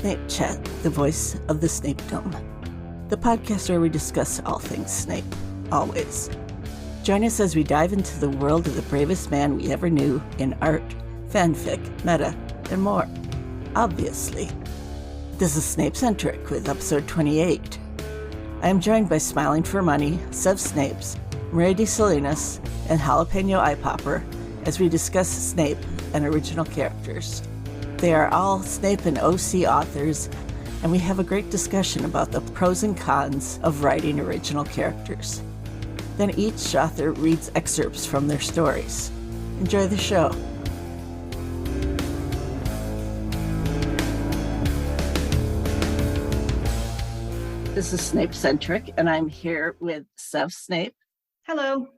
Snape Chat, the voice of the Snape Dome, the podcast where we discuss all things Snape, always. Join us as we dive into the world of the bravest man we ever knew in art, fanfic, meta, and more. Obviously. This is Snapecentric with episode 28. I am joined by Smiling for Money, sevsnapes, Maria de Salinas, and Jalapeno Eye Popper as we discuss Snape and original characters. They are all Snape and OC authors, and we have a great discussion about the pros and cons of writing original characters. Then each author reads excerpts from their stories. Enjoy the show. This is Snapecentric, and I'm here with sevsnape. Hello.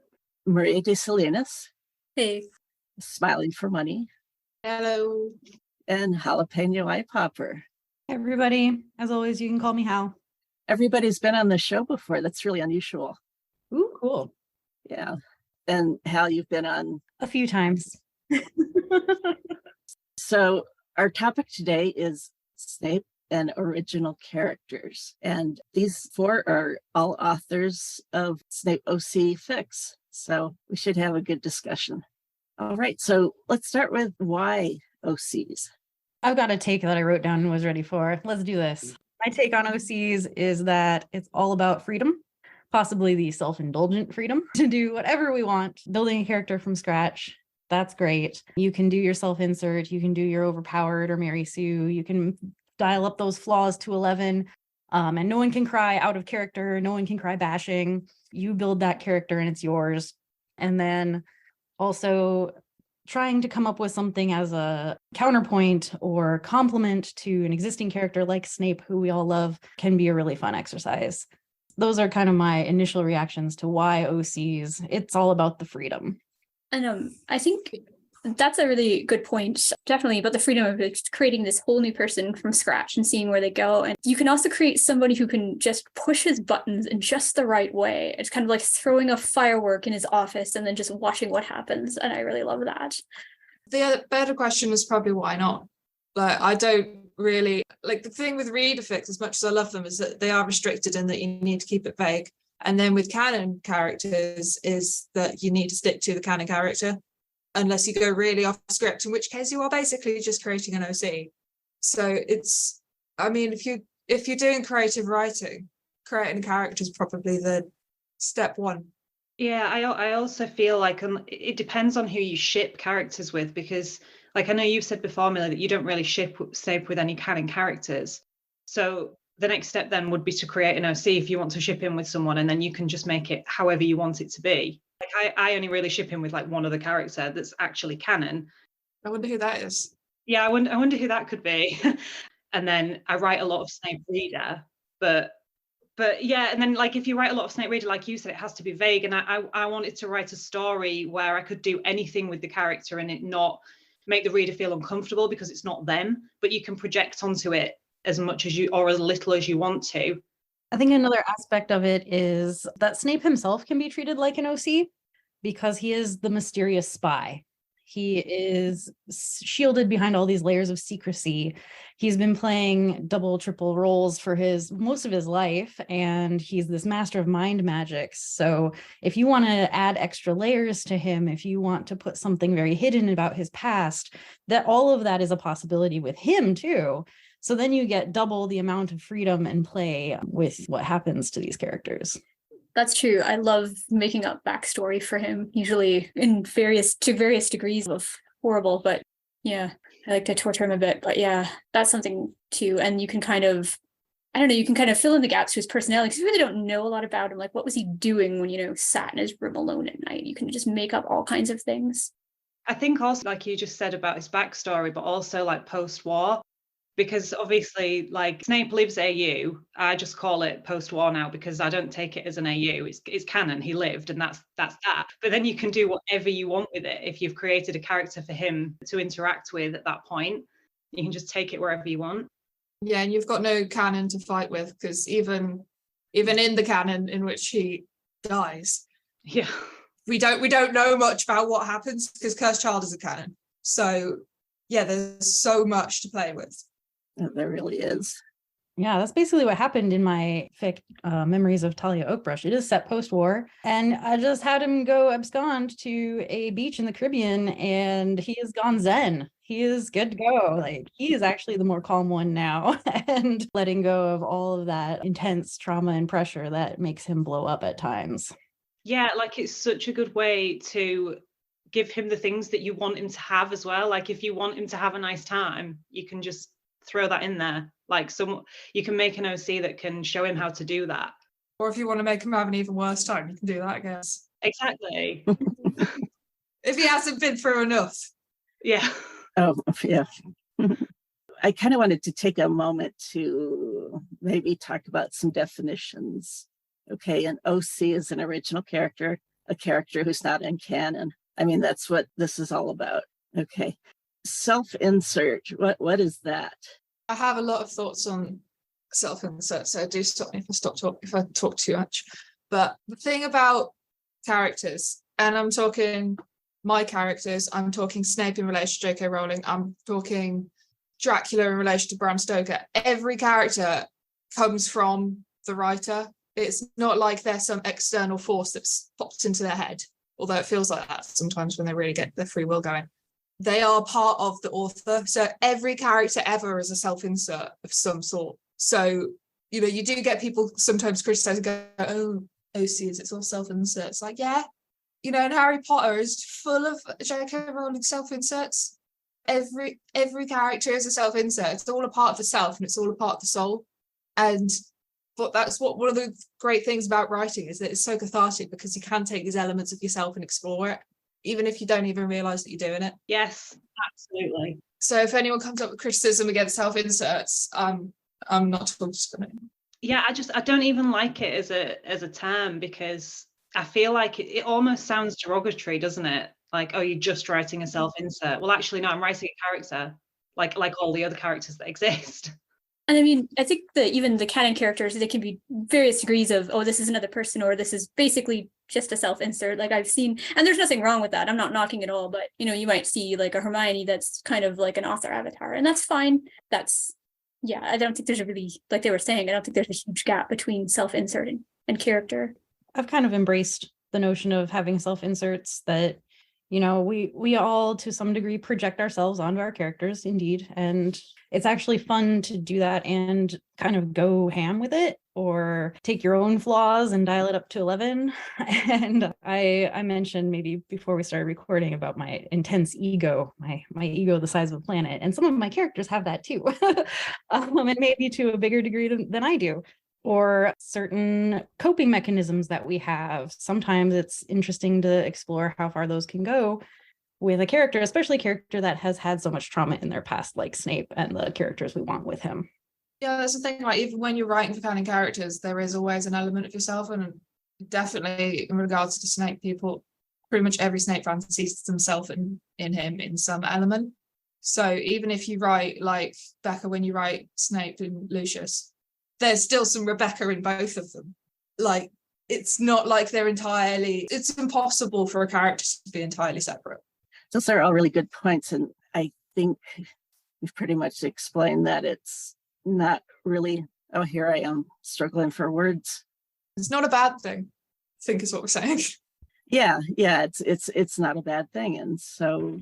Maria de Salinas. Hey. Smiling for Money. Hello. And Jalapeno Eye Popper. Everybody, as always, you can call me Hal. Everybody's been on the show before. That's really unusual. Ooh, cool. Yeah. And Hal, you've been on a few times. So our topic today is Snape and Original Characters. And these four are all authors of Snape OC fics. So we should have a good discussion. All right. So let's start with why OCs. I've got a take that I wrote down and was ready for. Let's do this. My take on OCs is that it's all about freedom, possibly the self-indulgent freedom to do whatever we want. Building a character from scratch, that's great. You can do your self-insert, you can do your overpowered or Mary Sue, you can dial up those flaws to 11, and no one can cry out of character, no one can cry bashing. You build that character and it's yours. And then also trying to come up with something as a counterpoint or complement to an existing character like Snape, who we all love, can be a really fun exercise. Those are kind of my initial reactions to why OCs. It's all about the freedom. And I think that's a really good point, definitely, about the freedom of creating this whole new person from scratch and seeing where they go. And you can also create somebody who can just push his buttons in just the right way. It's kind of like throwing a firework in his office and then just watching what happens. And I really love that. The better question is probably why not? Like, I don't really like the thing with reader fics, as much as I love them, is that they are restricted and that you need to keep it vague. And then with canon characters is that you need to stick to the canon character, unless you go really off script, in which case you are basically just creating an OC. So it's, I mean, if you're doing creative writing, creating a character is probably the step one. Yeah, I also feel like it depends on who you ship characters with, because like I know you've said before, Millie, that you don't really ship Snape with any canon characters. So the next step then would be to create an OC if you want to ship him with someone, and then you can just make it however you want it to be. Like I only really ship him with like one other character that's actually canon. I wonder who that is. Yeah, I wonder who that could be. And then I write a lot of Snape reader, but yeah, and then like if you write a lot of Snape reader, like you said, it has to be vague. And I wanted to write a story where I could do anything with the character and it not make the reader feel uncomfortable because it's not them, but you can project onto it as much as you or as little as you want to. I think another aspect of it is that Snape himself can be treated like an OC because he is the mysterious spy. He is shielded behind all these layers of secrecy. He's been playing double, triple roles for most of his life, and he's this master of mind magic. So if you want to add extra layers to him, if you want to put something very hidden about his past, that all of that is a possibility with him too. So then you get double the amount of freedom and play with what happens to these characters. That's true. I love making up backstory for him, usually in various degrees of horrible, but yeah, I like to torture him a bit, but yeah, that's something too. And you can kind of, I don't know, you can kind of fill in the gaps to his personality because you really don't know a lot about him. Like, what was he doing when, sat in his room alone at night? You can just make up all kinds of things. I think also, like you just said about his backstory, but also like post-war, because obviously like Snape lives AU. I just call it post-war now because I don't take it as an AU. It's canon. He lived, and that's that. But then you can do whatever you want with it. If you've created a character for him to interact with at that point, you can just take it wherever you want. Yeah, and you've got no canon to fight with, because even in the canon in which he dies, yeah, we don't know much about what happens because Cursed Child is a canon. So yeah, there's so much to play with. There really is. Yeah, that's basically what happened in my fic, Memories of Talia Oakbrush. It is set post-war, and I just had him go abscond to a beach in the Caribbean, and he has gone zen. He is good to go. Like, he is actually the more calm one now, and letting go of all of that intense trauma and pressure that makes him blow up at times. Yeah, like it's such a good way to give him the things that you want him to have as well. Like if you want him to have a nice time, you can just throw that in there. Like you can make an OC that can show him how to do that. Or if you want to make him have an even worse time, you can do that, I guess. Exactly. If he hasn't been through enough. Yeah. Oh, yeah. I kind of wanted to take a moment to maybe talk about some definitions. Okay, an OC is an original character, a character who's not in canon. I mean, that's what this is all about. Okay. Self-insert, what is that? I have a lot of thoughts on self-insert, so do stop me if I talk too much. But the thing about characters, and I'm talking my characters, I'm talking Snape in relation to J.K. Rowling, I'm talking Dracula in relation to Bram Stoker. Every character comes from the writer. It's not like there's some external force that's popped into their head, although it feels like that sometimes when they really get their free will going. They are part of the author. So every character ever is a self-insert of some sort. So, you know, you do get people sometimes criticize and go, oh, OCs, it's all self-insert. It's like, yeah, you know, and Harry Potter is full of J.K. Rowling self-inserts. Every character is a self-insert. It's all a part of the self and it's all a part of the soul. But that's what one of the great things about writing is that it's so cathartic because you can take these elements of yourself and explore it, even if you don't even realize that you're doing it. Yes, absolutely. So if anyone comes up with criticism against self-inserts, I'm not talking to them. Yeah, I don't even like it as a term because I feel like it almost sounds derogatory, doesn't it? Like, oh, you're just writing a self-insert. Well, actually, no, I'm writing a character, like all the other characters that exist. And I mean, I think that even the canon characters, they can be various degrees of, oh, this is another person, or this is basically just a self-insert. Like I've seen, and there's nothing wrong with that. I'm not knocking it all, but you know, you might see like a Hermione that's kind of like an author avatar, and that's fine. Yeah, I don't think there's a really, like they were saying, I don't think there's a huge gap between self-insert and character. I've kind of embraced the notion of having self-inserts that, you know, we all to some degree project ourselves onto our characters, indeed. And it's actually fun to do that and kind of go ham with it, or take your own flaws and dial it up to 11. And I mentioned maybe before we started recording about my intense ego, my ego the size of a planet. And some of my characters have that too, and maybe to a bigger degree than I do. Or certain coping mechanisms that we have. Sometimes it's interesting to explore how far those can go with a character, especially a character that has had so much trauma in their past, like Snape and the characters we want with him. Yeah, that's the thing. Like even when you're writing for canon characters, there is always an element of yourself, and definitely in regards to Snape, pretty much every Snape fan sees themselves in him in some element. So even if you write like Becca, when you write Snape and Lucius, there's still some Rebecca in both of them. Like, it's not like it's impossible for a character to be entirely separate. Those are all really good points. And I think we've pretty much explained that it's not really, oh, here I am struggling for words. It's not a bad thing, I think is what we're saying. Yeah, it's not a bad thing. And so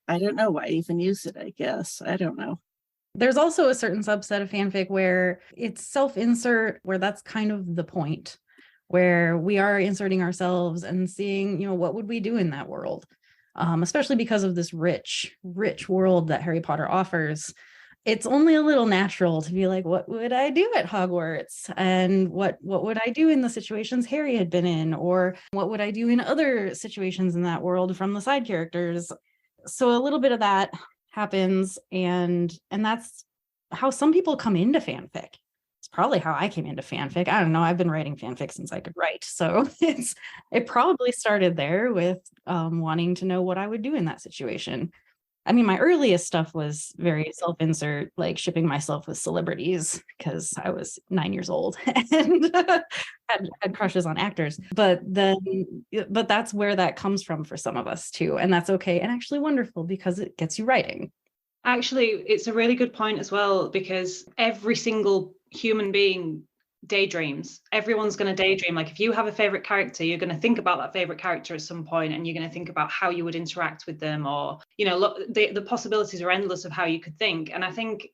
I don't know why even use it, I guess. I don't know. There's also a certain subset of fanfic where it's self-insert, where that's kind of the point, where we are inserting ourselves and seeing, you know, what would we do in that world? Especially because of this rich world that Harry Potter offers. It's only a little natural to be like, what would I do at Hogwarts? And what would I do in the situations Harry had been in? Or what would I do in other situations in that world from the side characters? So a little bit of that happens, and that's how some people come into fanfic. It's probably how I came into fanfic. I don't know, I've been writing fanfic since I could write, so it probably started there with wanting to know what I would do in that situation. I mean, my earliest stuff was very self-insert, like shipping myself with celebrities because I was 9 years old and had crushes on actors. But that's where that comes from for some of us too. And that's okay and actually wonderful because it gets you writing. Actually, it's a really good point as well, because every single human being daydreams. Everyone's going to daydream. Like if you have a favorite character, you're going to think about that favorite character at some point, and you're going to think about how you would interact with them, or, you know, look, the possibilities are endless of how you could think. And I think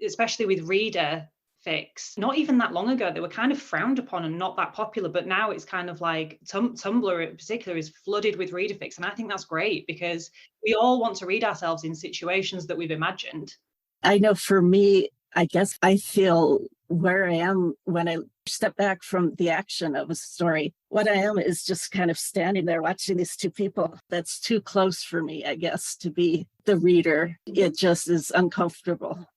especially with reader fics, not even that long ago, they were kind of frowned upon and not that popular, but now it's kind of like Tumblr in particular is flooded with reader fics, and I think that's great, because we all want to read ourselves in situations that we've imagined. I know for me, I guess I feel where I am when I step back from the action of a story. What I am is just kind of standing there watching these two people. That's too close for me, I guess, to be the reader. It just is uncomfortable.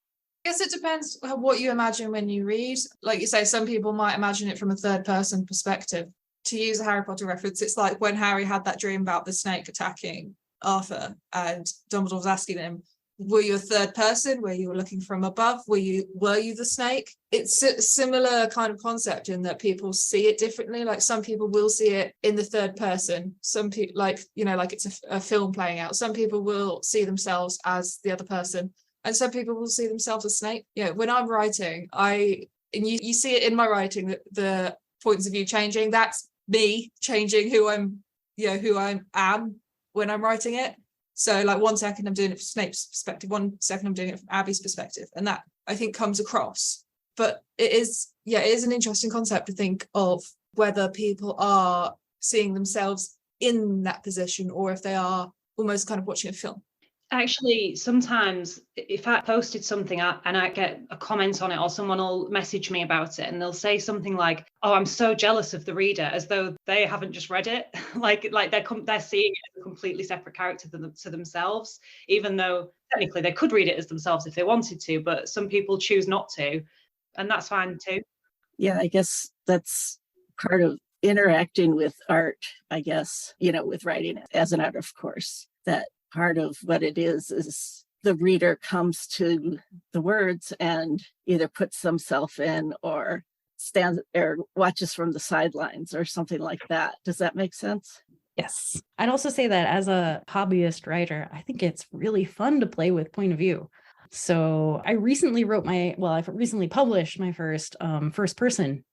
I guess it depends what you imagine when you read. Like you say, some people might imagine it from a third person perspective. To use a Harry Potter reference, it's like when Harry had that dream about the snake attacking Arthur, and Dumbledore was asking him, were you a third person? Were you looking from above? Were you the snake? It's a similar kind of concept in that people see it differently. Like some people will see it in the third person. Some people, like, you know, like it's a film playing out. Some people will see themselves as the other person, and some people will see themselves as Snape. Yeah, when I'm writing, and you see it in my writing, that the points of view changing. That's me changing who I am when I'm writing it. So like 1 second I'm doing it from Snape's perspective, 1 second I'm doing it from Abby's perspective. And that I think comes across. But it is an interesting concept to think of whether people are seeing themselves in that position or if they are almost kind of watching a film. Actually, sometimes if I posted something and I get a comment on it, or someone will message me about it and they'll say something like, oh, I'm so jealous of the reader, as though they haven't just read it. like they're seeing it as a completely separate character to themselves, even though technically they could read it as themselves if they wanted to, but some people choose not to, and that's fine too. Yeah, I guess that's part of interacting with art, I guess, you know, with writing as an art, of course, that part of what it is the reader comes to the words and either puts themselves in or stands or watches from the sidelines or something like that. Does that make sense? Yes. I'd also say that as a hobbyist writer, I think it's really fun to play with point of view. So I recently I've recently published my first present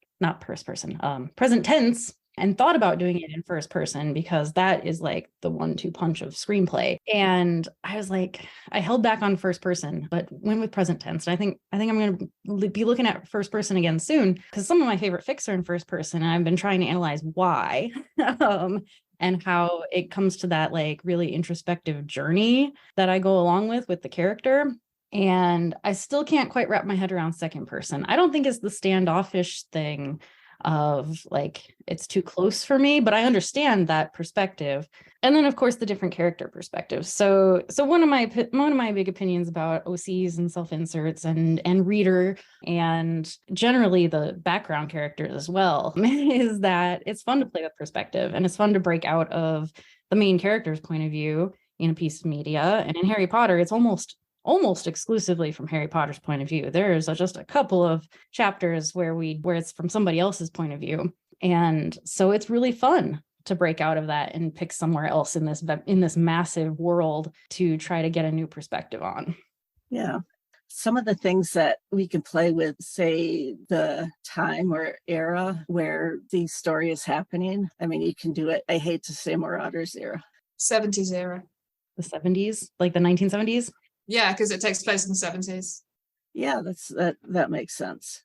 tense, and thought about doing it in first person because that is like the 1-2 punch of screenplay. And I was like, I held back on first person, but went with present tense. And I think I'm going to be looking at first person again soon, because some of my favorite fics are in first person, and I've been trying to analyze why and how it comes to that like really introspective journey that I go along with the character. And I still can't quite wrap my head around second person. I don't think it's the standoffish thing of like it's too close for me, but I understand that perspective. And then of course the different character perspectives. So one of my big opinions about OCs and self-inserts and reader and generally the background characters as well is that it's fun to play with perspective, and it's fun to break out of the main character's point of view in a piece of media. And in Harry Potter, it's almost exclusively from Harry Potter's point of view. There's just a couple of chapters where it's from somebody else's point of view. And so it's really fun to break out of that and pick somewhere else in this massive world to try to get a new perspective on. Yeah. Some of the things that we can play with, say the time or era where the story is happening. I mean, you can do it. I hate to say Marauders era. 70s era. The 70s, like the 1970s? Yeah, because it takes place in the 70s. Yeah, that makes sense.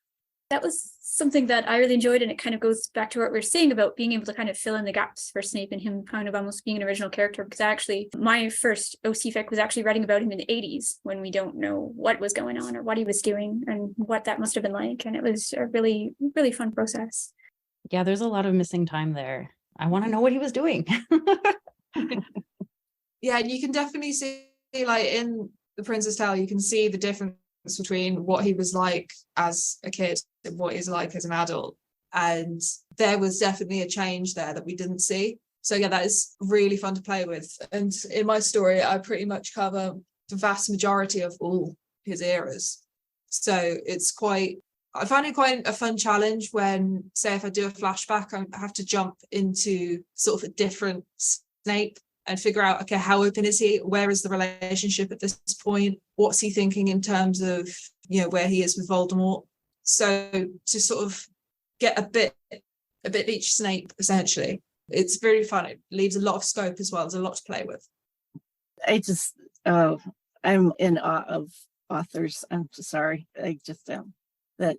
That was something that I really enjoyed, and it kind of goes back to what we were saying about being able to kind of fill in the gaps for Snape and him kind of almost being an original character, because my first OC fic was actually writing about him in the 80s when we don't know what was going on or what he was doing and what that must have been like, and it was a really, really fun process. Yeah, there's a lot of missing time there. I want to know what he was doing. Yeah, and you can definitely see, like in The Prince's Tale, you can see the difference between what he was like as a kid and what he's like as an adult. And there was definitely a change there that we didn't see. So yeah, that is really fun to play with. And in my story, I pretty much cover the vast majority of all his eras. So I find it quite a fun challenge when, say, if I do a flashback, I have to jump into sort of a different Snape and figure out, okay, how open is he? Where is the relationship at this point? What's he thinking in terms of, where he is with Voldemort? So to sort of get a bit each Snape, essentially. It's very fun. It leaves a lot of scope as well. There's a lot to play with. I'm in awe of authors. I'm sorry. I just am. That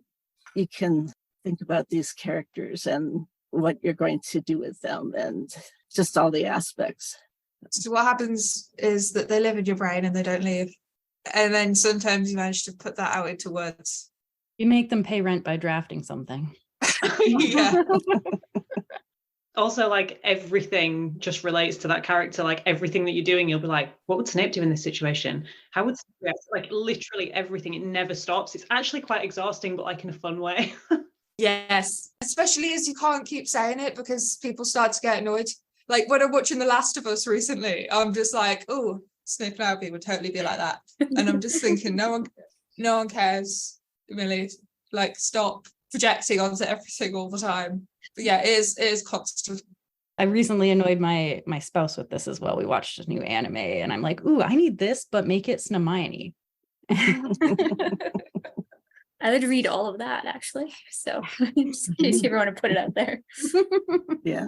you can think about these characters and what you're going to do with them and just all the aspects. So what happens is that they live in your brain and they don't leave. And then sometimes you manage to put that out into words. You make them pay rent by drafting something. Yeah. Also, like, everything just relates to that character. Like, everything that you're doing, you'll be like, what would Snape do in this situation? How would Snape react? Like, literally everything. It never stops. It's actually quite exhausting, but like in a fun way. Yes. Especially as you can't keep saying it because people start to get annoyed. Like when I'm watching The Last of Us recently, I'm just like, oh, Snape and Albie would totally be like that. And I'm just thinking, no one cares, Millie. Like, stop projecting onto everything all the time. But yeah, it is constant. I recently annoyed my spouse with this as well. We watched a new anime and I'm like, ooh, I need this, but make it Snamione. I would read all of that, actually. So just in case you ever want to put it out there. Yeah.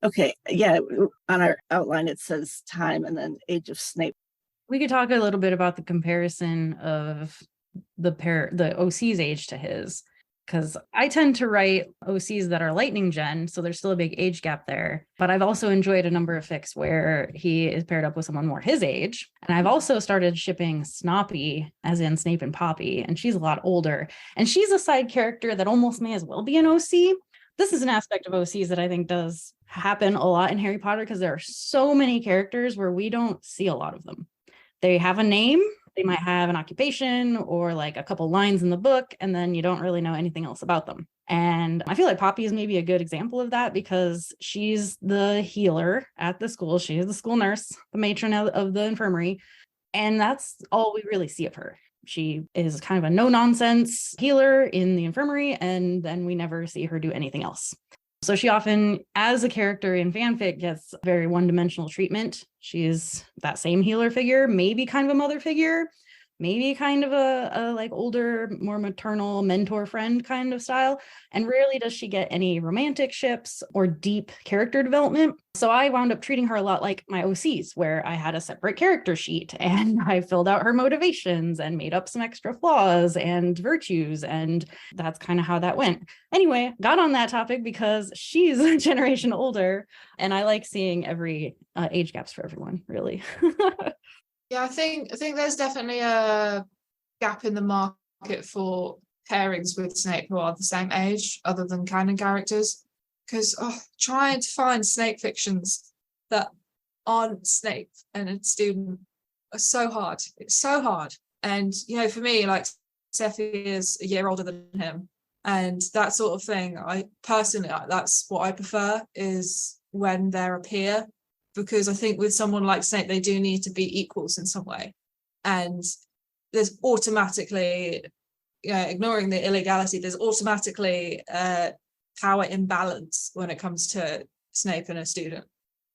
Okay. Yeah. On our outline, it says time and then age of Snape. We could talk a little bit about the comparison of the OC's age to his, because I tend to write OCs that are lightning gen, so there's still a big age gap there. But I've also enjoyed a number of fics where he is paired up with someone more his age. And I've also started shipping Snoppy, as in Snape and Poppy, and she's a lot older. And she's a side character that almost may as well be an OC. This is an aspect of OCs that I think does happen a lot in Harry Potter because there are so many characters where we don't see a lot of them. They have a name, they might have an occupation or like a couple lines in the book, and then you don't really know anything else about them. And I feel like Poppy is maybe a good example of that because she's the healer at the school. She is the school nurse, the matron of the infirmary. And that's all we really see of her. She is kind of a no-nonsense healer in the infirmary, and then we never see her do anything else. So she often, as a character in fanfic, gets very one-dimensional treatment. She is that same healer figure, maybe kind of a mother figure, maybe kind of a like older, more maternal mentor friend kind of style. And rarely does she get any romantic ships or deep character development. So I wound up treating her a lot like my OCs, where I had a separate character sheet and I filled out her motivations and made up some extra flaws and virtues. And that's kind of how that went. Anyway, got on that topic because she's a generation older and I like seeing every age gaps for everyone, really. Yeah, I think there's definitely a gap in the market for pairings with Snape who are the same age, other than canon characters. Because trying to find Snape fictions that aren't Snape and a student are so hard. It's so hard. And for me, like, Seffi is a year older than him, and that sort of thing. I personally, that's what I prefer, is when they're a peer. Because I think with someone like Snape, they do need to be equals in some way. And there's automatically, ignoring the illegality, there's automatically power imbalance when it comes to Snape and a student.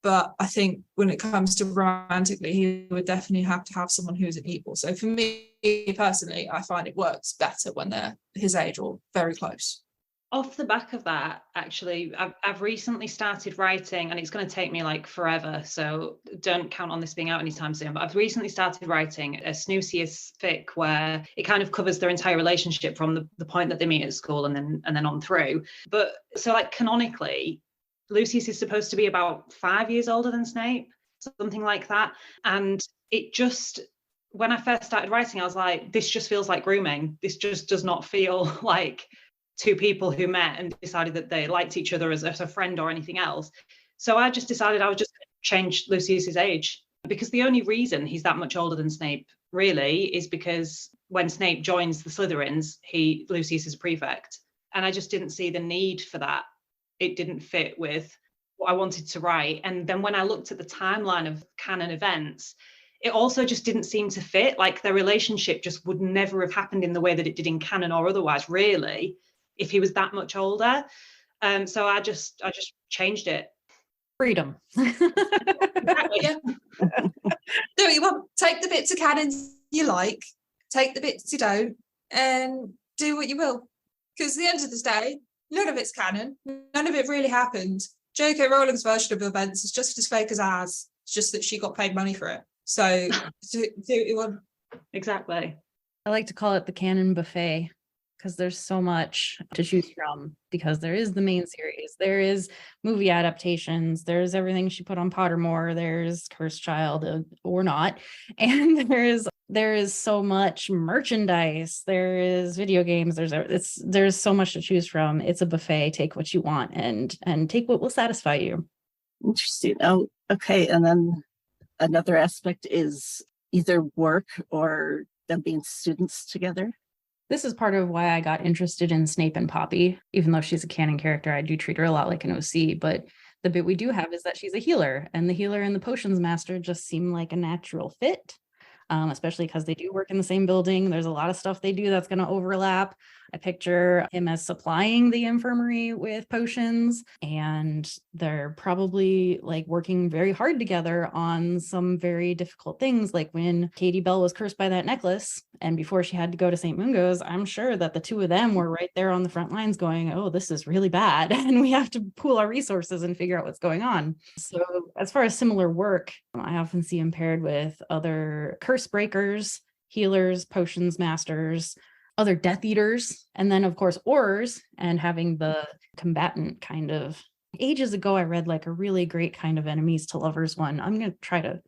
But I think when it comes to romantically, he would definitely have to have someone who's an equal. So for me personally, I find it works better when they're his age or very close. Off the back of that, actually, I've recently started writing, and it's going to take me like forever, so don't count on this being out anytime soon, but I've recently started writing a Snoozius fic where it kind of covers their entire relationship from the point that they meet at school and then on through. But so, like, canonically, Lucius is supposed to be about 5 years older than Snape, something like that. And it just, when I first started writing, I was like, this just feels like grooming. This just does not feel like two people who met and decided that they liked each other as a friend or anything else. So I just decided I would just change Lucius's age, because the only reason he's that much older than Snape really is because when Snape joins the Slytherins, Lucius is a prefect. And I just didn't see the need for that. It didn't fit with what I wanted to write. And then when I looked at the timeline of canon events, it also just didn't seem to fit. Like, their relationship just would never have happened in the way that it did in canon or otherwise, really, if he was that much older. So I just changed it. Freedom. Yeah. Do what you want. Take the bits of canon you like, take the bits you don't, and do what you will. Because at the end of the day, none of it's canon. None of it really happened. J.K. Rowling's version of events is just as fake as ours. It's just that she got paid money for it. So do what you want. Exactly. I like to call it the canon buffet because there's so much to choose from, because there is the main series, there is movie adaptations, there's everything she put on Pottermore, there's Cursed Child or not, and there is so much merchandise, there is video games, there's so much to choose from. It's a buffet. Take what you want and take what will satisfy you. Interesting. Oh, okay. And then another aspect is either work or them being students together. This is part of why I got interested in Snape and Poppy. Even though she's a canon character, I do treat her a lot like an OC, but the bit we do have is that she's a healer, and the healer and the potions master just seem like a natural fit, especially because they do work in the same building. There's a lot of stuff they do that's going to overlap. I picture him as supplying the infirmary with potions, and they're probably like working very hard together on some very difficult things, like when Katie Bell was cursed by that necklace and before she had to go to St. Mungo's. I'm sure that the two of them were right there on the front lines going, oh, this is really bad, and we have to pool our resources and figure out what's going on. So as far as similar work, I often see him paired with other curse breakers, healers, potions masters, other Death Eaters, and then of course Aurors, and having the combatant kind of. Ages ago I read like a really great kind of enemies to lovers one. I'm going to try to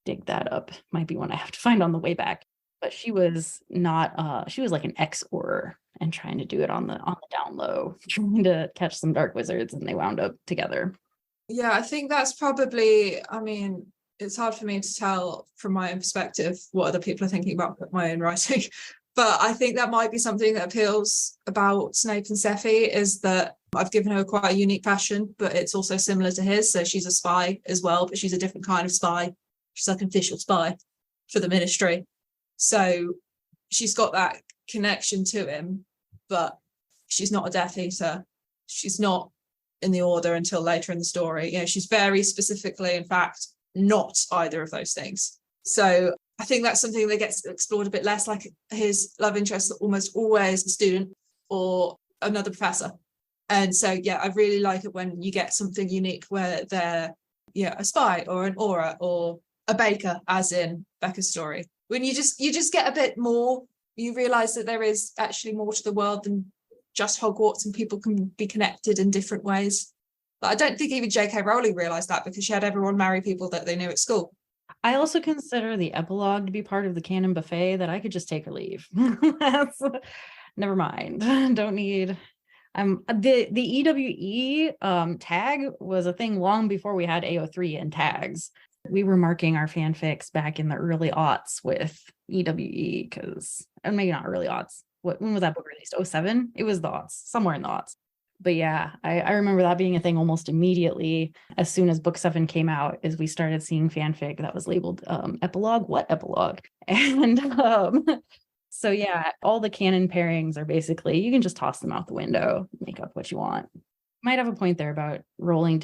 dig that up. Might be one I have to find on the way back. But she was not she was like an ex-Auror and trying to do it on the down low, trying to catch some dark wizards, and they wound up together. Yeah, I think that's probably, I mean, it's hard for me to tell from my own perspective what other people are thinking about my own writing. But I think that might be something that appeals about Snape and Seffi, is that I've given her quite a unique passion, but it's also similar to his. So she's a spy as well, but she's a different kind of spy. She's like an official spy for the ministry. So she's got that connection to him, but she's not a Death Eater. She's not in the Order until later in the story. You know, she's very specifically, in fact, not either of those things. So I think that's something that gets explored a bit less, like his love interest almost always a student or another professor. And so, yeah, I really like it when you get something unique where they're, a spy or an Auror or a baker, as in Becca's story. When you just get a bit more, you realise that there is actually more to the world than just Hogwarts, and people can be connected in different ways. But I don't think even J.K. Rowling realised that, because she had everyone marry people that they knew at school. I also consider the epilogue to be part of the canon buffet that I could just take or leave. Never mind. Don't need. The EWE tag was a thing long before we had AO3 and tags. We were marking our fanfics back in the early aughts with EWE, and maybe not early aughts. When was that book released? 07? It was the aughts, somewhere in the aughts. But yeah, I remember that being a thing almost immediately. As soon as book 7 came out, is we started seeing fanfic that was labeled epilogue. What epilogue? And so yeah, all the canon pairings are basically, you can just toss them out the window, make up what you want. Might have a point there about Rowling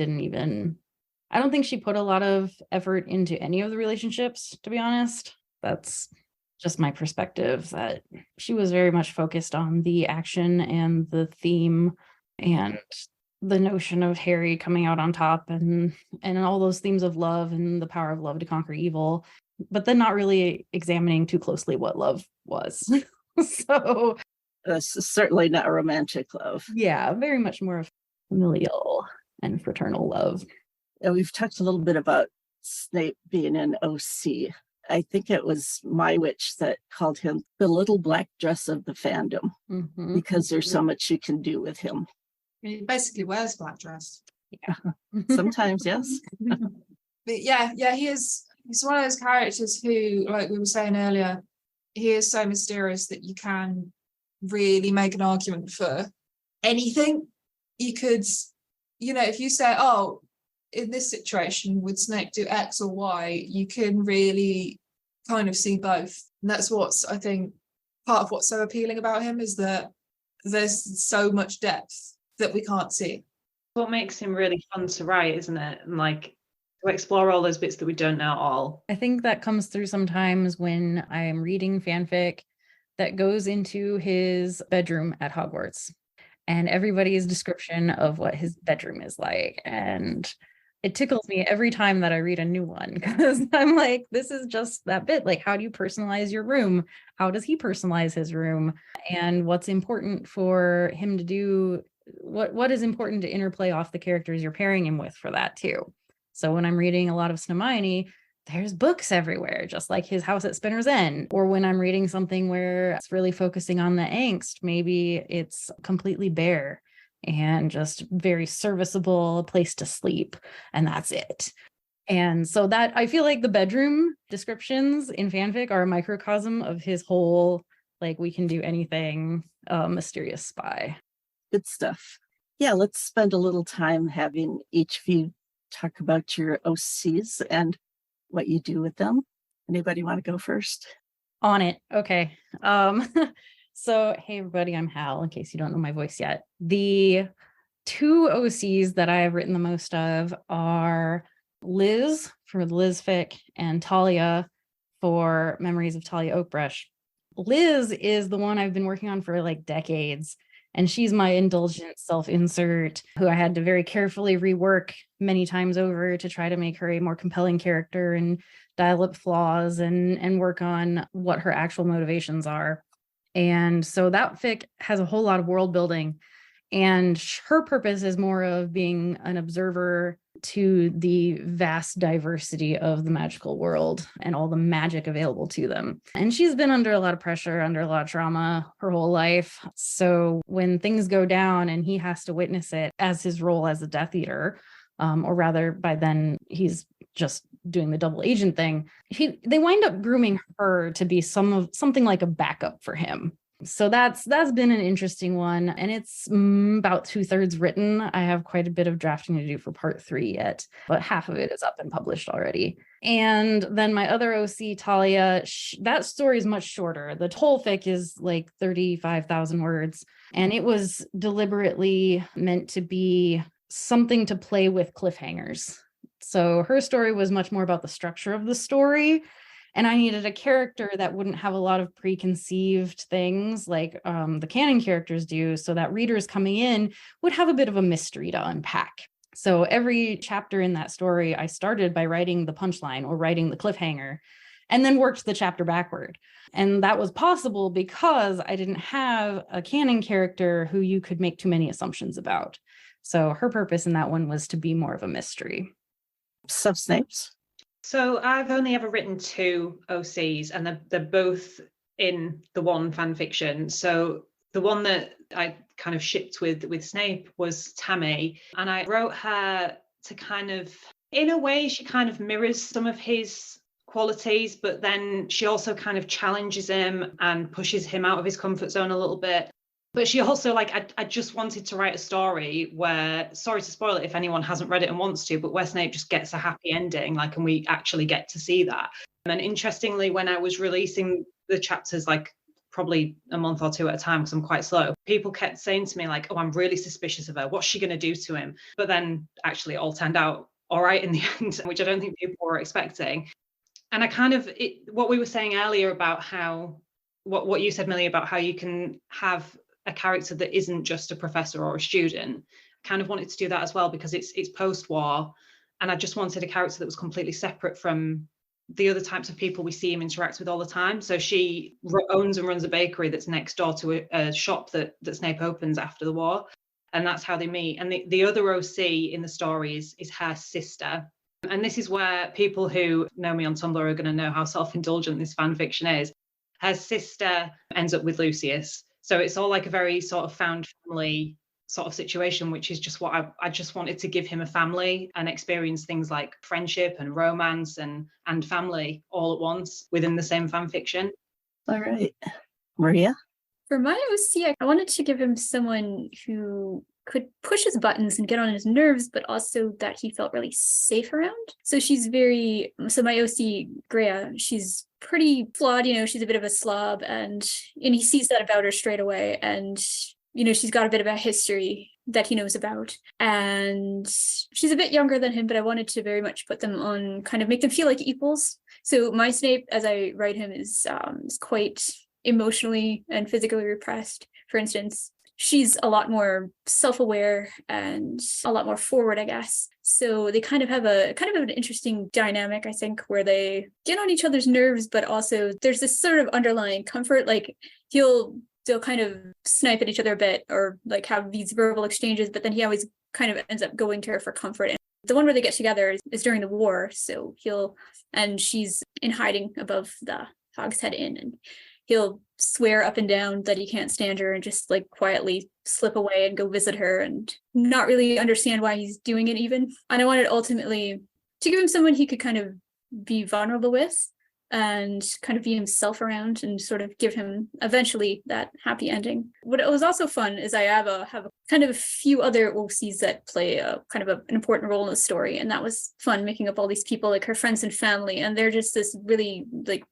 I don't think she put a lot of effort into any of the relationships, to be honest. That's just my perspective, that she was very much focused on the action and the theme and the notion of Harry coming out on top and all those themes of love and the power of love to conquer evil, but then not really examining too closely what love was. So certainly not a romantic love. Yeah, very much more of familial and fraternal love. And we've talked a little bit about Snape being an OC. I think it was My Witch that called him the little black dress of the fandom, because there's so much you can do with him. He basically wears black dress. Yeah. Sometimes, yes. But yeah, he's one of those characters who, like we were saying earlier, he is so mysterious that you can really make an argument for anything. You could, if you say, oh, in this situation, would Snape do X or Y? You can really kind of see both. And that's what's, I think, part of what's so appealing about him, is that there's so much depth that we can't see. What makes him really fun to write, isn't it? And like to explore all those bits that we don't know at all. I think that comes through sometimes when I am reading fanfic that goes into his bedroom at Hogwarts and everybody's description of what his bedroom is like. And it tickles me every time that I read a new one because I'm like, this is just that bit. Like, how do you personalize your room? How does he personalize his room? And what's important for him to do? What is important to interplay off the characters you're pairing him with for that too? So when I'm reading a lot of Hermione, there's books everywhere, just like his house at Spinner's End. Or when I'm reading something where it's really focusing on the angst, maybe it's completely bare and just very serviceable place to sleep, and that's it. And so that I feel like the bedroom descriptions in fanfic are a microcosm of his whole, like, we can do anything, mysterious spy. Good stuff. Yeah, let's spend a little time having each of you talk about your OCs and what you do with them. Anybody want to go first? On it. Okay. So, hey, everybody, I'm Hal, in case you don't know my voice yet. The two OCs that I have written the most of are Liz for the Liz fic and Talia for Memories of Talia Oakbrush. Liz is the one I've been working on for like decades, and she's my indulgent self-insert who I had to very carefully rework many times over to try to make her a more compelling character and dial up flaws and work on what her actual motivations are. And so that fic has a whole lot of world building, and her purpose is more of being an observer to the vast diversity of the magical world and all the magic available to them. And she's been under a lot of pressure, under a lot of trauma her whole life. So when things go down and he has to witness it as his role as a Death Eater, or rather by then he's just doing the double agent thing, they wind up grooming her to be something like a backup for him. So that's been an interesting one, and it's about 2/3 written. I have quite a bit of drafting to do for part 3 yet, but half of it is up and published already. And then my other OC, Talia, that story is much shorter. The whole fic is like 35,000 words, and it was deliberately meant to be something to play with cliffhangers. So her story was much more about the structure of the story. And I needed a character that wouldn't have a lot of preconceived things like the canon characters do, so that readers coming in would have a bit of a mystery to unpack. So every chapter in that story, I started by writing the punchline or writing the cliffhanger, and then worked the chapter backward. And that was possible because I didn't have a canon character who you could make too many assumptions about. So her purpose in that one was to be more of a mystery. Sevsnapes. So I've only ever written 2 OCs, and they're both in the one fan fiction. So the one that I kind of shipped with Snape was Tammy, and I wrote her to kind of, in a way, she kind of mirrors some of his qualities, but then she also kind of challenges him and pushes him out of his comfort zone a little bit. But she also, like, I just wanted to write a story where, sorry to spoil it if anyone hasn't read it and wants to, but where Snape just gets a happy ending, like, and we actually get to see that. And interestingly, when I was releasing the chapters, like probably a month or 2 at a time, because I'm quite slow, people kept saying to me, like, oh, I'm really suspicious of her. What's she going to do to him? But then actually it all turned out all right in the end, which I don't think people were expecting. And I kind of, what we were saying earlier about how, what you said, Millie, about how you can have a character that isn't just a professor or a student, kind of wanted to do that as well, because it's post-war, and I just wanted a character that was completely separate from the other types of people we see him interact with all the time. So she owns and runs a bakery that's next door to a shop that Snape opens after the war, and that's how they meet. And the other OC in the story is her sister. And this is where people who know me on Tumblr are going to know how self-indulgent this fan fiction is. Her sister ends up with Lucius. So it's all like a very sort of found family sort of situation, which is just what I just wanted to give him a family and experience things like friendship and romance and family all at once within the same fan fiction. All right. Maria? For my OC, I wanted to give him someone who could push his buttons and get on his nerves, but also that he felt really safe around. So my OC, Greya, she's pretty flawed, she's a bit of a slob, and he sees that about her straight away. And, she's got a bit of a history that he knows about. And she's a bit younger than him, but I wanted to very much put them on, kind of make them feel like equals. So my Snape, as I write him, is quite emotionally and physically repressed. For instance, she's a lot more self-aware and a lot more forward, I guess. So they kind of have an interesting dynamic, I think, where they get on each other's nerves, but also there's this sort of underlying comfort. Like they'll kind of snipe at each other a bit, or like have these verbal exchanges, but then he always kind of ends up going to her for comfort. And the one where they get together is during the war. So she's in hiding above the Hogshead Inn, and he'll swear up and down that he can't stand her and just like quietly slip away and go visit her and not really understand why he's doing it even. And I wanted ultimately to give him someone he could kind of be vulnerable with and kind of be himself around, and sort of give him eventually that happy ending. What was also fun is I have a kind of a few other OCs that play a kind of an important role in the story, and that was fun, making up all these people, like her friends and family, and they're just this really, like,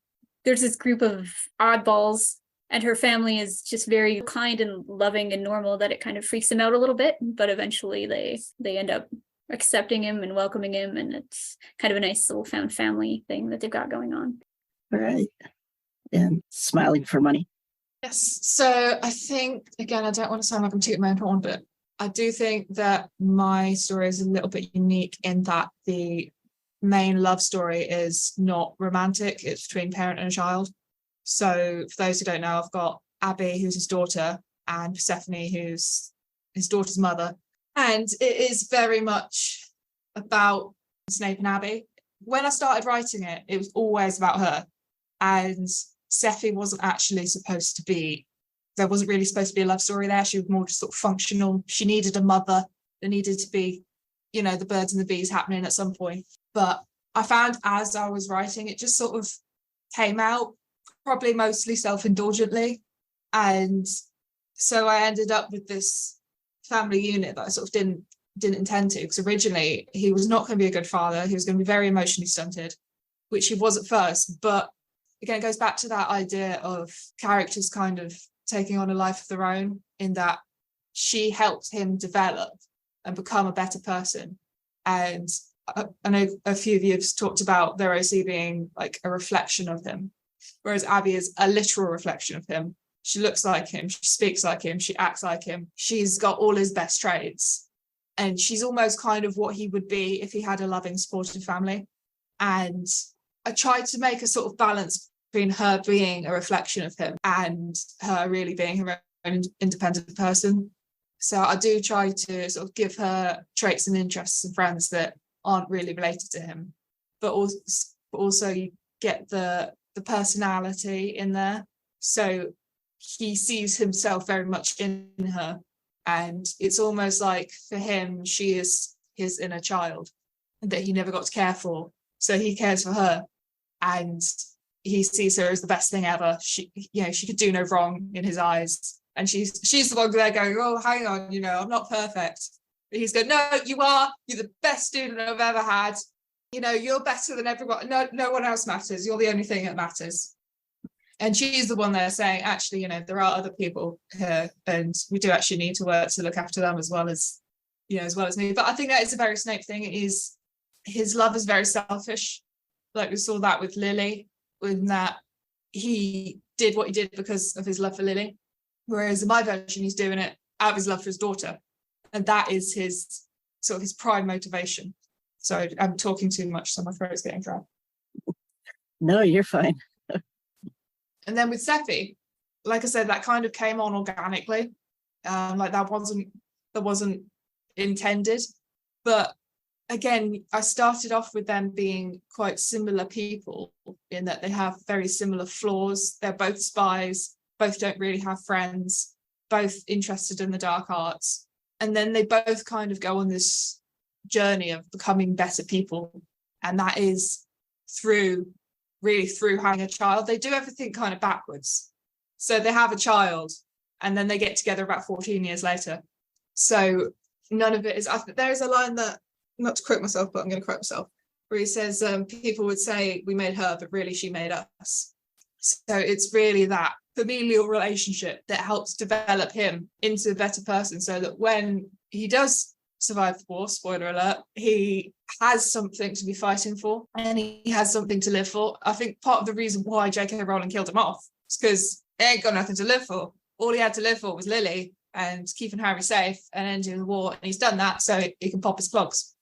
there's this group of oddballs, and her family is just very kind and loving and normal that it kind of freaks them out a little bit, but eventually they end up accepting him and welcoming him, and it's kind of a nice little found family thing that they've got going on. All right. And smiling for money. Yes. So I think, again, I don't want to sound like I'm tooting my own horn, but I do think that my story is a little bit unique in that the main love story is not romantic. It's between parent and a child. So for those who don't know, I've got Abby, who's his daughter, and Persephone, who's his daughter's mother. And it is very much about Snape and Abby. When I started writing it, it was always about her. And Sephi wasn't actually supposed to be, there wasn't really supposed to be a love story there. She was more just sort of functional. She needed a mother. There needed to be, the birds and the bees happening at some point. But I found as I was writing, it just sort of came out probably mostly self-indulgently. And so I ended up with this family unit that I sort of didn't intend to, because originally he was not going to be a good father. He was going to be very emotionally stunted, which he was at first. But again, it goes back to that idea of characters kind of taking on a life of their own, in that she helped him develop and become a better person. And I know a few of you have talked about their OC being like a reflection of him, whereas Abby is a literal reflection of him. She looks like him, she speaks like him, she acts like him. She's got all his best traits. And she's almost kind of what he would be if he had a loving, supportive family. And I tried to make a sort of balance between her being a reflection of him and her really being her own independent person. So I do try to sort of give her traits and interests and friends that aren't really related to him. But also you get the personality in there. So he sees himself very much in her. And it's almost like for him, she is his inner child that he never got to care for. So he cares for her, and he sees her as the best thing ever. She could do no wrong in his eyes. And she's the one there going, oh, hang on, I'm not perfect. But he's going, no, you are. You're the best student I've ever had. You're better than everyone. No one else matters. You're the only thing that matters. And she's the one there saying, actually, there are other people here, and we do actually need to work to look after them as well as me. But I think that is a very Snape thing. It is, his love is very selfish. Like we saw that with Lily, in that he did what he did because of his love for Lily. Whereas in my version, he's doing it out of his love for his daughter. And that is his sort of his prime motivation. So I'm talking too much, so my throat's getting dry. No, you're fine. And then with Sephi, like I said, that kind of came on organically. Like that wasn't intended. But again, I started off with them being quite similar people in that they have very similar flaws. They're both spies, both don't really have friends, both interested in the dark arts. And then they both kind of go on this journey of becoming better people. And that is through having a child. They do everything kind of backwards. So they have a child and then they get together about 14 years later. So none of it is, there is a line that, not to quote myself, but I'm going to quote myself, where he says, people would say we made her, but really she made us. So it's really that familial relationship that helps develop him into a better person, so that when he does survive the war, spoiler alert. He has something to be fighting for, and he has something to live for. I think part of the reason why J.K. Rowling killed him off is because he ain't got nothing to live for. All he had to live for was Lily and keeping Harry safe and ending the war, and he's done that so he can pop his clogs.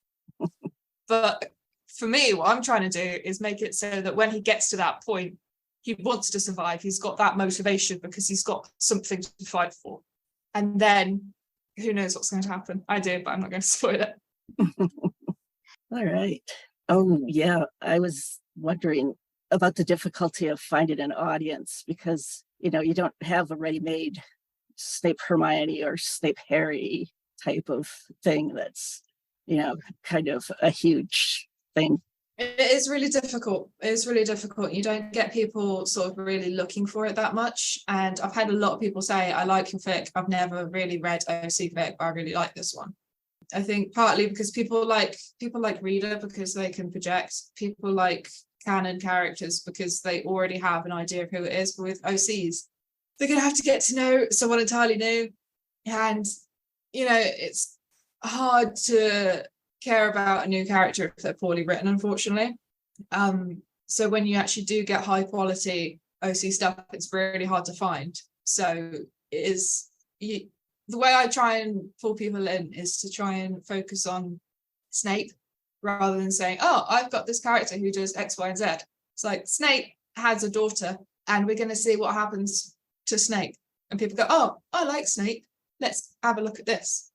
But for me, what I'm trying to do is make it so that when he gets to that point, he wants to survive. He's got that motivation because he's got something to fight for. And then who knows what's going to happen? I do, but I'm not going to spoil it. All right. Oh, yeah. I was wondering about the difficulty of finding an audience because, you don't have a ready-made Snape Hermione or Snape Harry type of thing that's, kind of a huge thing. It is really difficult. It is really difficult. You don't get people sort of really looking for it that much. And I've had a lot of people say, I like your fic. I've never really read OC fic, but I really like this one. I think partly because people like reader because they can project. People like canon characters because they already have an idea of who it is. But with OCs, they're going to have to get to know someone entirely new. And, it's hard to care about a new character if they're poorly written, unfortunately. So when you actually do get high quality OC stuff, it's really hard to find. So the way I try and pull people in is to try and focus on Snape rather than saying, oh, I've got this character who does X, Y, and Z. It's like Snape has a daughter and we're going to see what happens to Snape. And people go, oh, I like Snape. Let's have a look at this.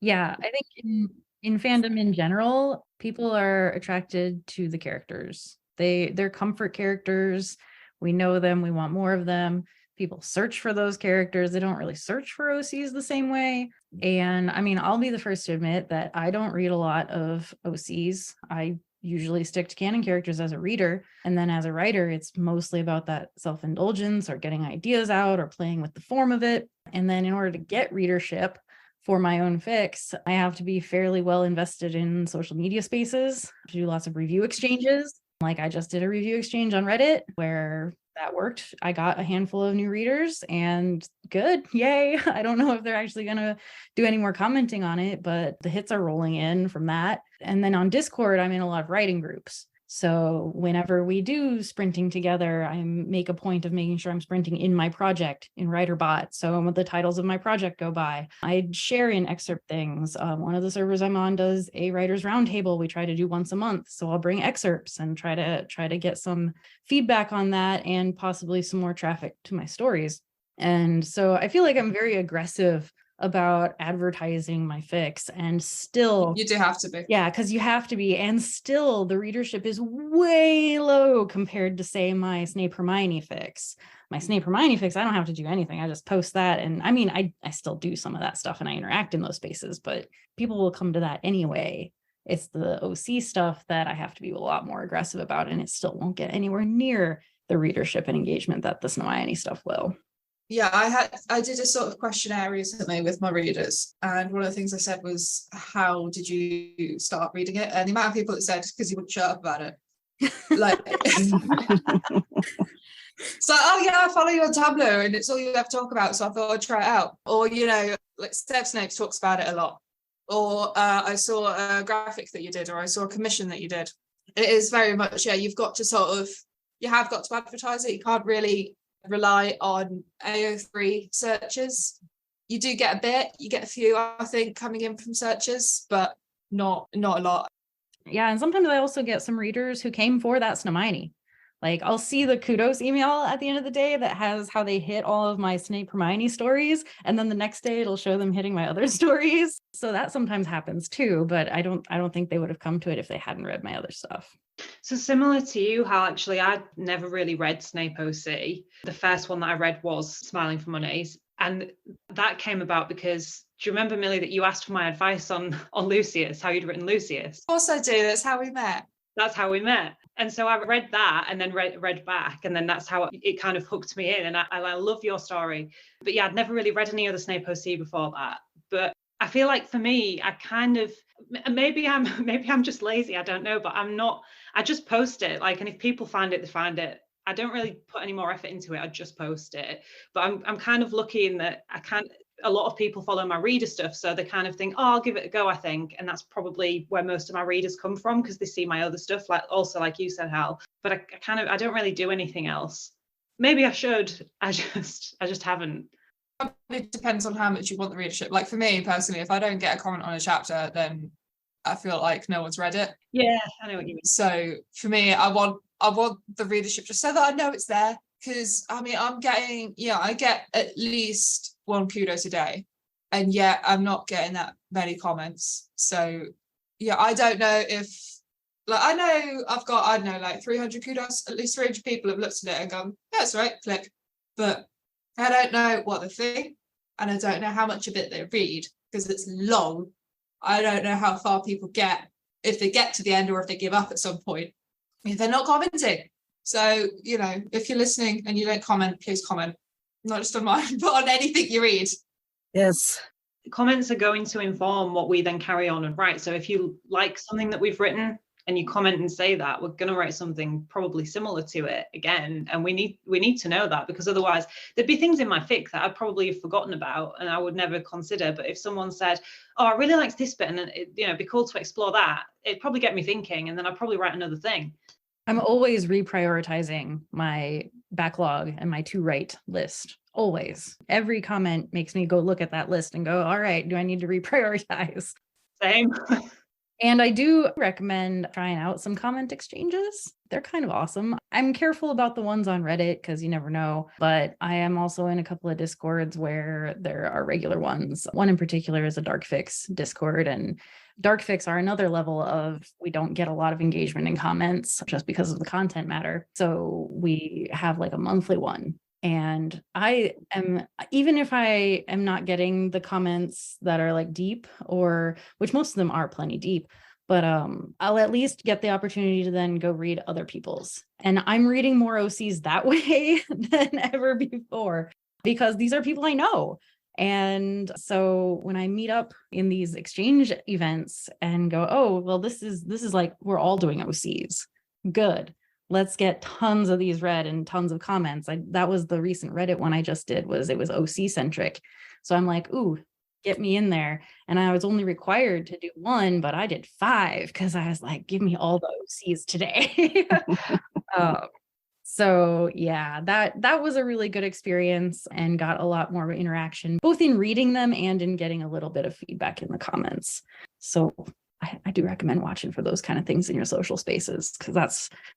Yeah, I think in fandom in general, people are attracted to the characters. They're comfort characters. We know them. We want more of them. People search for those characters. They don't really search for OCs the same way. And I mean, I'll be the first to admit that I don't read a lot of OCs. I usually stick to canon characters as a reader. And then as a writer, it's mostly about that self-indulgence or getting ideas out or playing with the form of it. And then in order to get readership for my own fics, I have to be fairly well invested in social media spaces, to do lots of review exchanges. Like I just did a review exchange on Reddit where that worked. I got a handful of new readers and good, yay. I don't know if they're actually going to do any more commenting on it, but the hits are rolling in from that. And then on Discord, I'm in a lot of writing groups. So whenever we do sprinting together, I make a point of making sure I'm sprinting in my project in WriterBot. So when the titles of my project go by, I share in excerpt things. One of the servers I'm on does a writer's roundtable. We try to do once a month. So I'll bring excerpts and try to get some feedback on that and possibly some more traffic to my stories. And so I feel like I'm very aggressive about advertising my fics, and still you do have to be. Yeah, because you have to be, and still the readership is way low compared to, say, my Snape Hermione fics. My Snape Hermione fics, I don't have to do anything. I just post that, and I mean, I still do some of that stuff and I interact in those spaces, but people will come to that anyway. It's the OC stuff that I have to be a lot more aggressive about, and it still won't get anywhere near the readership and engagement that the Hermione stuff will. Yeah, I did a sort of questionnaire recently with my readers, and one of the things I said was, how did you start reading it? And the amount of people that said, because you wouldn't shut up about it. Like, it's like, oh yeah, I follow you on Tumblr and it's all you have to talk about, so I thought I'd try it out. Or, like sevsnapes talks about it a lot. Or I saw a graphic that you did, or I saw a commission that you did. It is very much, yeah, you have got to advertise it. You can't really rely on AO3 searches. You do get a bit, you get a few, I think, coming in from searches, but not a lot. Yeah, and sometimes I also get some readers who came for that Hermione. Like I'll see the kudos email at the end of the day that has how they hit all of my Snape Hermione stories, and then the next day it'll show them hitting my other stories. So that sometimes happens too, but I don't think they would have come to it if they hadn't read my other stuff. So similar to you, Hal, actually, I'd never really read Snape OC. The first one that I read was Smiling for Money. And that came about because, do you remember, Millie, that you asked for my advice on Lucius, how you'd written Lucius? Of course I do, that's how we met. That's how we met. And so I read that and then read back, and then that's how it kind of hooked me in. And I love your story. But yeah, I'd never really read any other Snape OC before that. But I feel like for me, I kind of, maybe I'm just lazy, I don't know, but I'm not, I just post it. Like, and if people find it, they find it. I don't really put any more effort into it. I just post it. But I'm kind of lucky in that a lot of people follow my reader stuff, so they kind of think, oh, I'll give it a go, I think. And that's probably where most of my readers come from, because they see my other stuff, like you said, Hal. But I don't really do anything else. Maybe I should. I just haven't. It depends on how much you want the readership. Like for me personally, if I don't get a comment on a chapter, then I feel like no one's read it. Yeah, I know what you mean. So for me, I want the readership just so that I know it's there. Because I mean, I get at least 1 kudos a day, and yet I'm not getting that many comments. So yeah, I don't know if, like, I know I've got, I don't know, like 300 kudos, at least 300 people have looked at it and gone, yeah, that's right, click. But I don't know what they think, and I don't know how much of it they read, because it's long. I don't know how far people get, if they get to the end or if they give up at some point, if they're not commenting. So, you know, if you're listening and you don't comment, please comment. Not just on mine, but on anything you read. Yes. Comments are going to inform what we then carry on and write. So if you like something that we've written and you comment and say that, we're going to write something probably similar to it again. And we need to know that, because otherwise there'd be things in my fic that I'd probably have forgotten about and I would never consider. But if someone said, oh, I really liked this bit, and it'd be cool to explore that, it'd probably get me thinking, and then I'd probably write another thing. I'm always reprioritizing my backlog and my to write list. Always. Every comment makes me go look at that list and go, all right, do I need to reprioritize? Same. And I do recommend trying out some comment exchanges. They're kind of awesome. I'm careful about the ones on Reddit because you never know, but I am also in a couple of Discords where there are regular ones. One in particular is a dark fics Discord, and dark fics are another level of, we don't get a lot of engagement in comments just because of the content matter. So we have like a monthly one. And I am, even if I am not getting the comments that are like deep, or which most of them are plenty deep, but I'll at least get the opportunity to then go read other people's. And I'm reading more OCs that way than ever before, because these are people I know. And so when I meet up in these exchange events and go, oh, well, this is like, we're all doing OCs. Good. Let's get tons of these read and tons of comments. That was the recent Reddit one I just did, it was OC-centric. So I'm like, ooh, get me in there. And I was only required to do 1, but I did 5 because I was like, give me all the OCs today. So yeah, that was a really good experience and got a lot more interaction, both in reading them and in getting a little bit of feedback in the comments. So I do recommend watching for those kind of things in your social spaces, because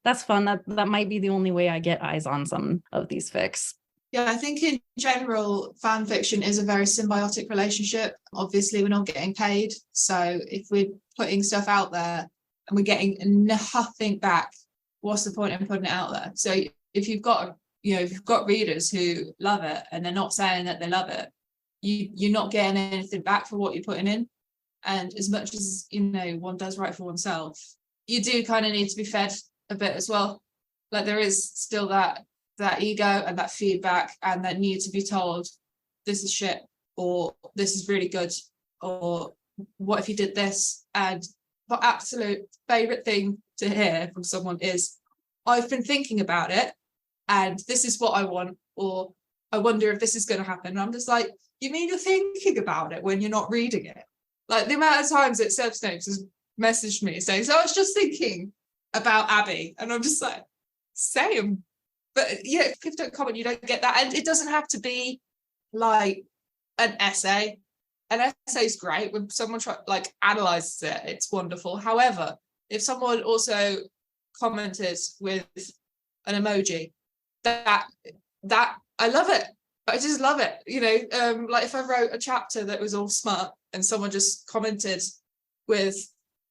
that's fun. That might be the only way I get eyes on some of these fics. Yeah, I think in general, fan fiction is a very symbiotic relationship. Obviously, we're not getting paid. So if we're putting stuff out there and we're getting nothing back, what's the point in putting it out there? So if you've got readers who love it and they're not saying that they love it, you're not getting anything back for what you're putting in. And as much as, one does write for oneself, you do kind of need to be fed a bit as well. Like there is still that ego and that feedback and that need to be told, this is shit, or this is really good, or what if you did this? And the absolute favorite thing to hear from someone is, I've been thinking about it and this is what I want, or I wonder if this is going to happen. And I'm just like, you mean you're thinking about it when you're not reading it? Like the amount of times that sevsnapes has messaged me saying, so I was just thinking about Abby. And I'm just like, same. But yeah, if people don't comment, you don't get that. And it doesn't have to be like an essay. An essay is great. When someone analyzes it, it's wonderful. However, if someone also commented with an emoji, that I love it. I just love it. Like if I wrote a chapter that was all smut and someone just commented with,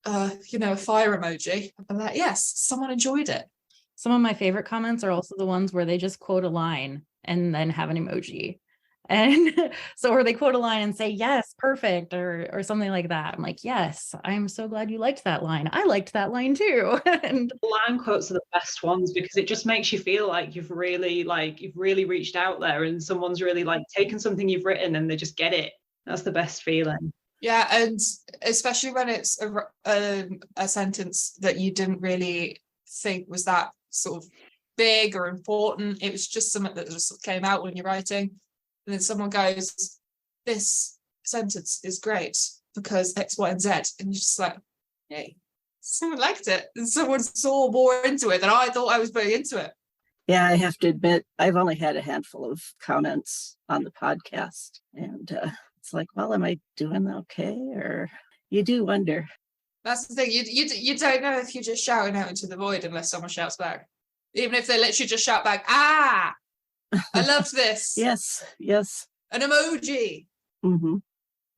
a fire emoji, I'm like, yes, someone enjoyed it. Some of my favorite comments are also the ones where they just quote a line and then have an emoji. And so, or they quote a line and say, yes, perfect, or something like that. I'm like, yes, I'm so glad you liked that line. I liked that line too. And line quotes are the best ones, because it just makes you feel like you've really reached out there and someone's really taken something you've written and they just get it. That's the best feeling. Yeah, and especially when it's a sentence that you didn't really think was that sort of big or important. It was just something that just came out when you're writing. And then someone goes, this sentence is great because X, Y, and Z. And you're just like, hey, someone liked it. And someone saw more into it than I thought I was putting into it. Yeah, I have to admit, I've only had a handful of comments on the podcast. And it's like, well, am I doing okay? Or you do wonder. That's the thing. You don't know if you're just shouting out into the void unless someone shouts back. Even if they literally just shout back, I loved this. Yes. An emoji. Mm-hmm.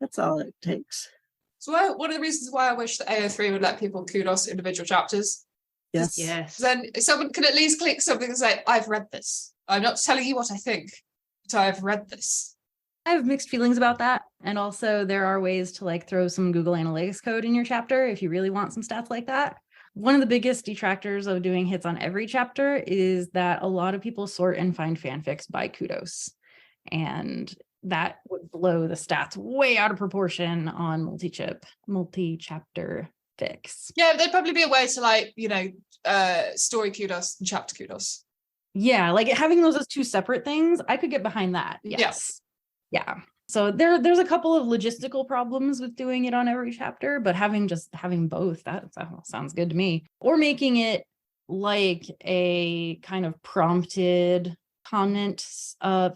That's all it takes. So one of the reasons why I wish that AO3 would let people kudos individual chapters. Yes. Then someone can at least click something and say, I've read this. I'm not telling you what I think, but I've read this. I have mixed feelings about that. And also there are ways to like throw some Google Analytics code in your chapter if you really want some stats like that. One of the biggest detractors of doing hits on every chapter is that a lot of people sort and find fanfics by kudos. And that would blow the stats way out of proportion on multi-chapter fics. Yeah, there'd probably be a way to like, story kudos and chapter kudos. Yeah, like having those as two separate things, I could get behind that. Yes. Yeah. So there's a couple of logistical problems with doing it on every chapter, but having both, that sounds good to me. Or making it like a kind of prompted comment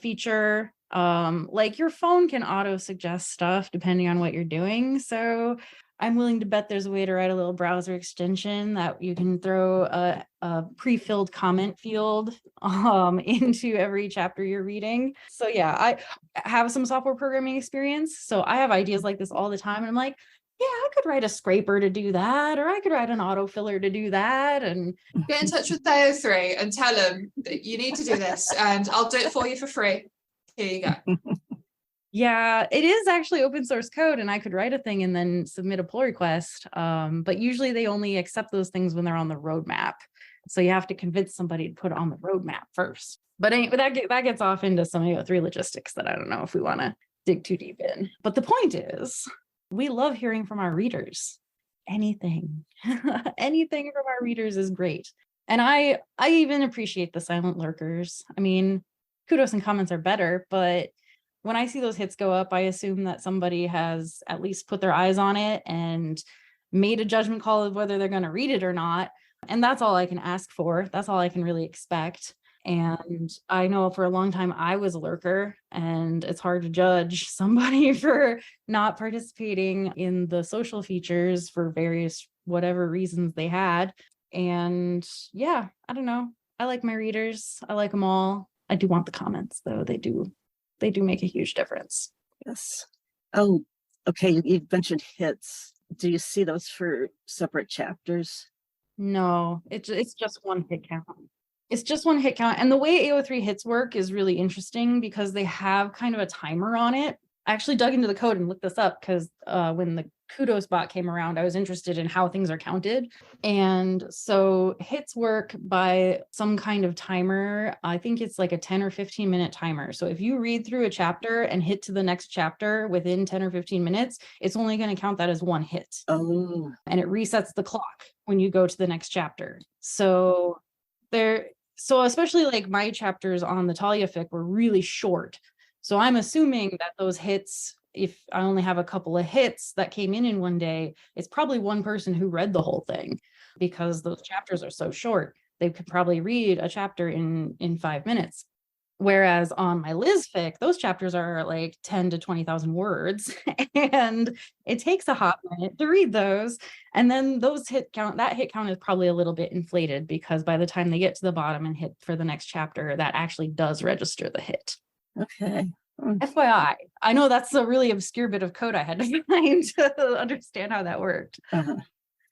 feature. Like your phone can auto suggest stuff depending on what you're doing. So I'm willing to bet there's a way to write a little browser extension that you can throw a pre-filled comment field into every chapter you're reading. So yeah, I have some software programming experience. So I have ideas like this all the time. And I'm like, yeah, I could write a scraper to do that, or I could write an autofiller to do that. And get in touch with AO3 and tell them that you need to do this and I'll do it for you for free. Here you go. Yeah, it is actually open source code and I could write a thing and then submit a pull request. But usually they only accept those things when they're on the roadmap. So you have to convince somebody to put it on the roadmap first. But anyway, that gets off into some AO3 logistics that I don't know if we want to dig too deep in. But the point is, we love hearing from our readers. Anything, anything from our readers is great. And I even appreciate the silent lurkers. I mean, kudos and comments are better, but when I see those hits go up, I assume that somebody has at least put their eyes on it and made a judgment call of whether they're going to read it or not. And that's all I can ask for. That's all I can really expect. And I know for a long time I was a lurker, and it's hard to judge somebody for not participating in the social features for various whatever reasons they had. And yeah, I don't know. I like my readers. I like them all. I do want the comments though. They do make a huge difference. Yes. Oh, okay. You mentioned hits. Do you see those for separate chapters? No, it's just one hit count. It's just one hit count. And the way AO3 hits work is really interesting because they have kind of a timer on it. I actually dug into the code and looked this up because when the Kudos bot came around, I was interested in how things are counted. And so hits work by some kind of timer. I think it's like a 10 or 15 minute timer. So if you read through a chapter and hit to the next chapter within 10 or 15 minutes, it's only going to count that as one hit. Oh. And it resets the clock when you go to the next chapter. So especially like my chapters on the Talia fic were really short. So I'm assuming that those hits, if I only have a couple of hits that came in one day, it's probably one person who read the whole thing because those chapters are so short. They could probably read a chapter in 5 minutes. Whereas on my Liz fic, those chapters are like 10 to 20,000 words and it takes a hot minute to read those. And then that hit count is probably a little bit inflated because by the time they get to the bottom and hit for the next chapter, that actually does register the hit. Okay. FYI, I know that's a really obscure bit of code I had to find to understand how that worked. Uh-huh.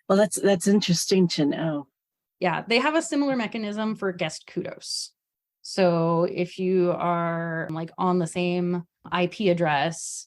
Well, that's interesting to know. Yeah, they have a similar mechanism for guest kudos. So if you are like on the same IP address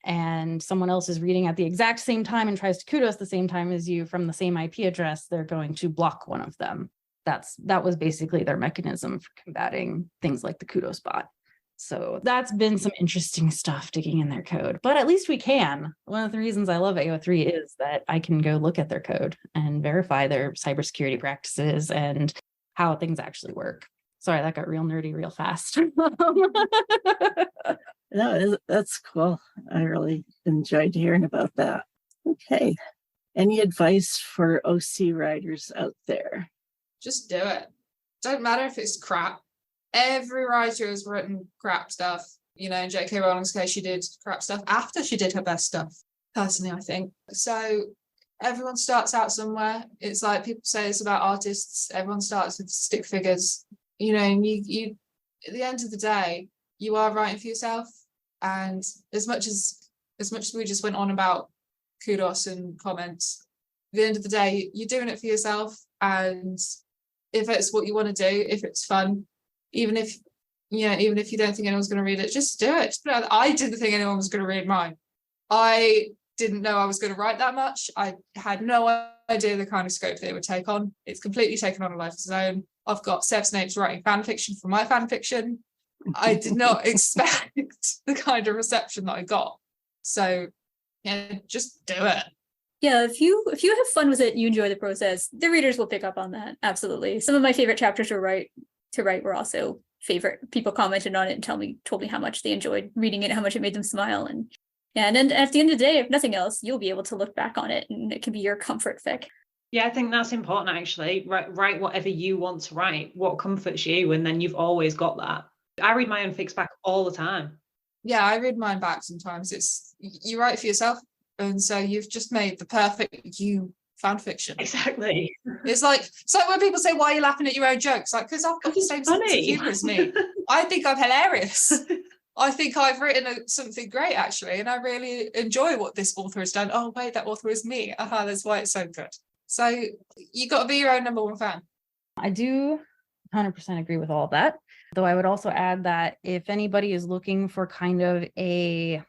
and someone else is reading at the exact same time and tries to kudos the same time as you from the same IP address, they're going to block one of them. That was basically their mechanism for combating things like the kudos bot. So that's been some interesting stuff digging in their code, but at least we can. One of the reasons I love AO3 is that I can go look at their code and verify their cybersecurity practices and how things actually work. Sorry, that got real nerdy real fast. No, that's cool. I really enjoyed hearing about that. Okay. Any advice for OC writers out there? Just do it. Don't matter if it's crap. Every writer has written crap stuff. You know, in J.K. Rowling's case, she did crap stuff after she did her best stuff, personally, I think. So everyone starts out somewhere. It's like people say it's about artists. Everyone starts with stick figures. You know, and you at the end of the day, you are writing for yourself. And as much as we just went on about kudos and comments, at the end of the day, you're doing it for yourself. And if it's what you want to do, if it's fun, even if you don't think anyone's going to read it, just do it. Just put it out. I didn't think anyone was going to read mine. I didn't know I was going to write that much. I had no idea the kind of scope that it would take on. It's completely taken on a life of its own. I've got Snapes writing fan fiction for my fan fiction. I did not expect the kind of reception that I got. So yeah, just do it. Yeah, if you have fun with it, you enjoy the process, the readers will pick up on that. Absolutely. Some of my favorite chapters to write were also favorite. People commented on it and told me how much they enjoyed reading it, how much it made them smile. And then at the end of the day, if nothing else, you'll be able to look back on it and it can be your comfort fic. Yeah, I think that's important, actually. Write whatever you want to write, what comforts you, and then you've always got that. I read my own fics back all the time. Yeah, I read mine back sometimes. It's you write for yourself, and so you've just made the perfect you fan fiction. Exactly. It's like when people say, "Why are you laughing at your own jokes?" Like, because I've got the same sense of humor as me. I think I'm hilarious. I think I've written something great, actually, and I really enjoy what this author has done. Oh, wait, that author is me. Aha, that's why it's so good. So you got to be your own number one fan. I do 100% agree with all of that. Though I would also add that if anybody is looking for kind of a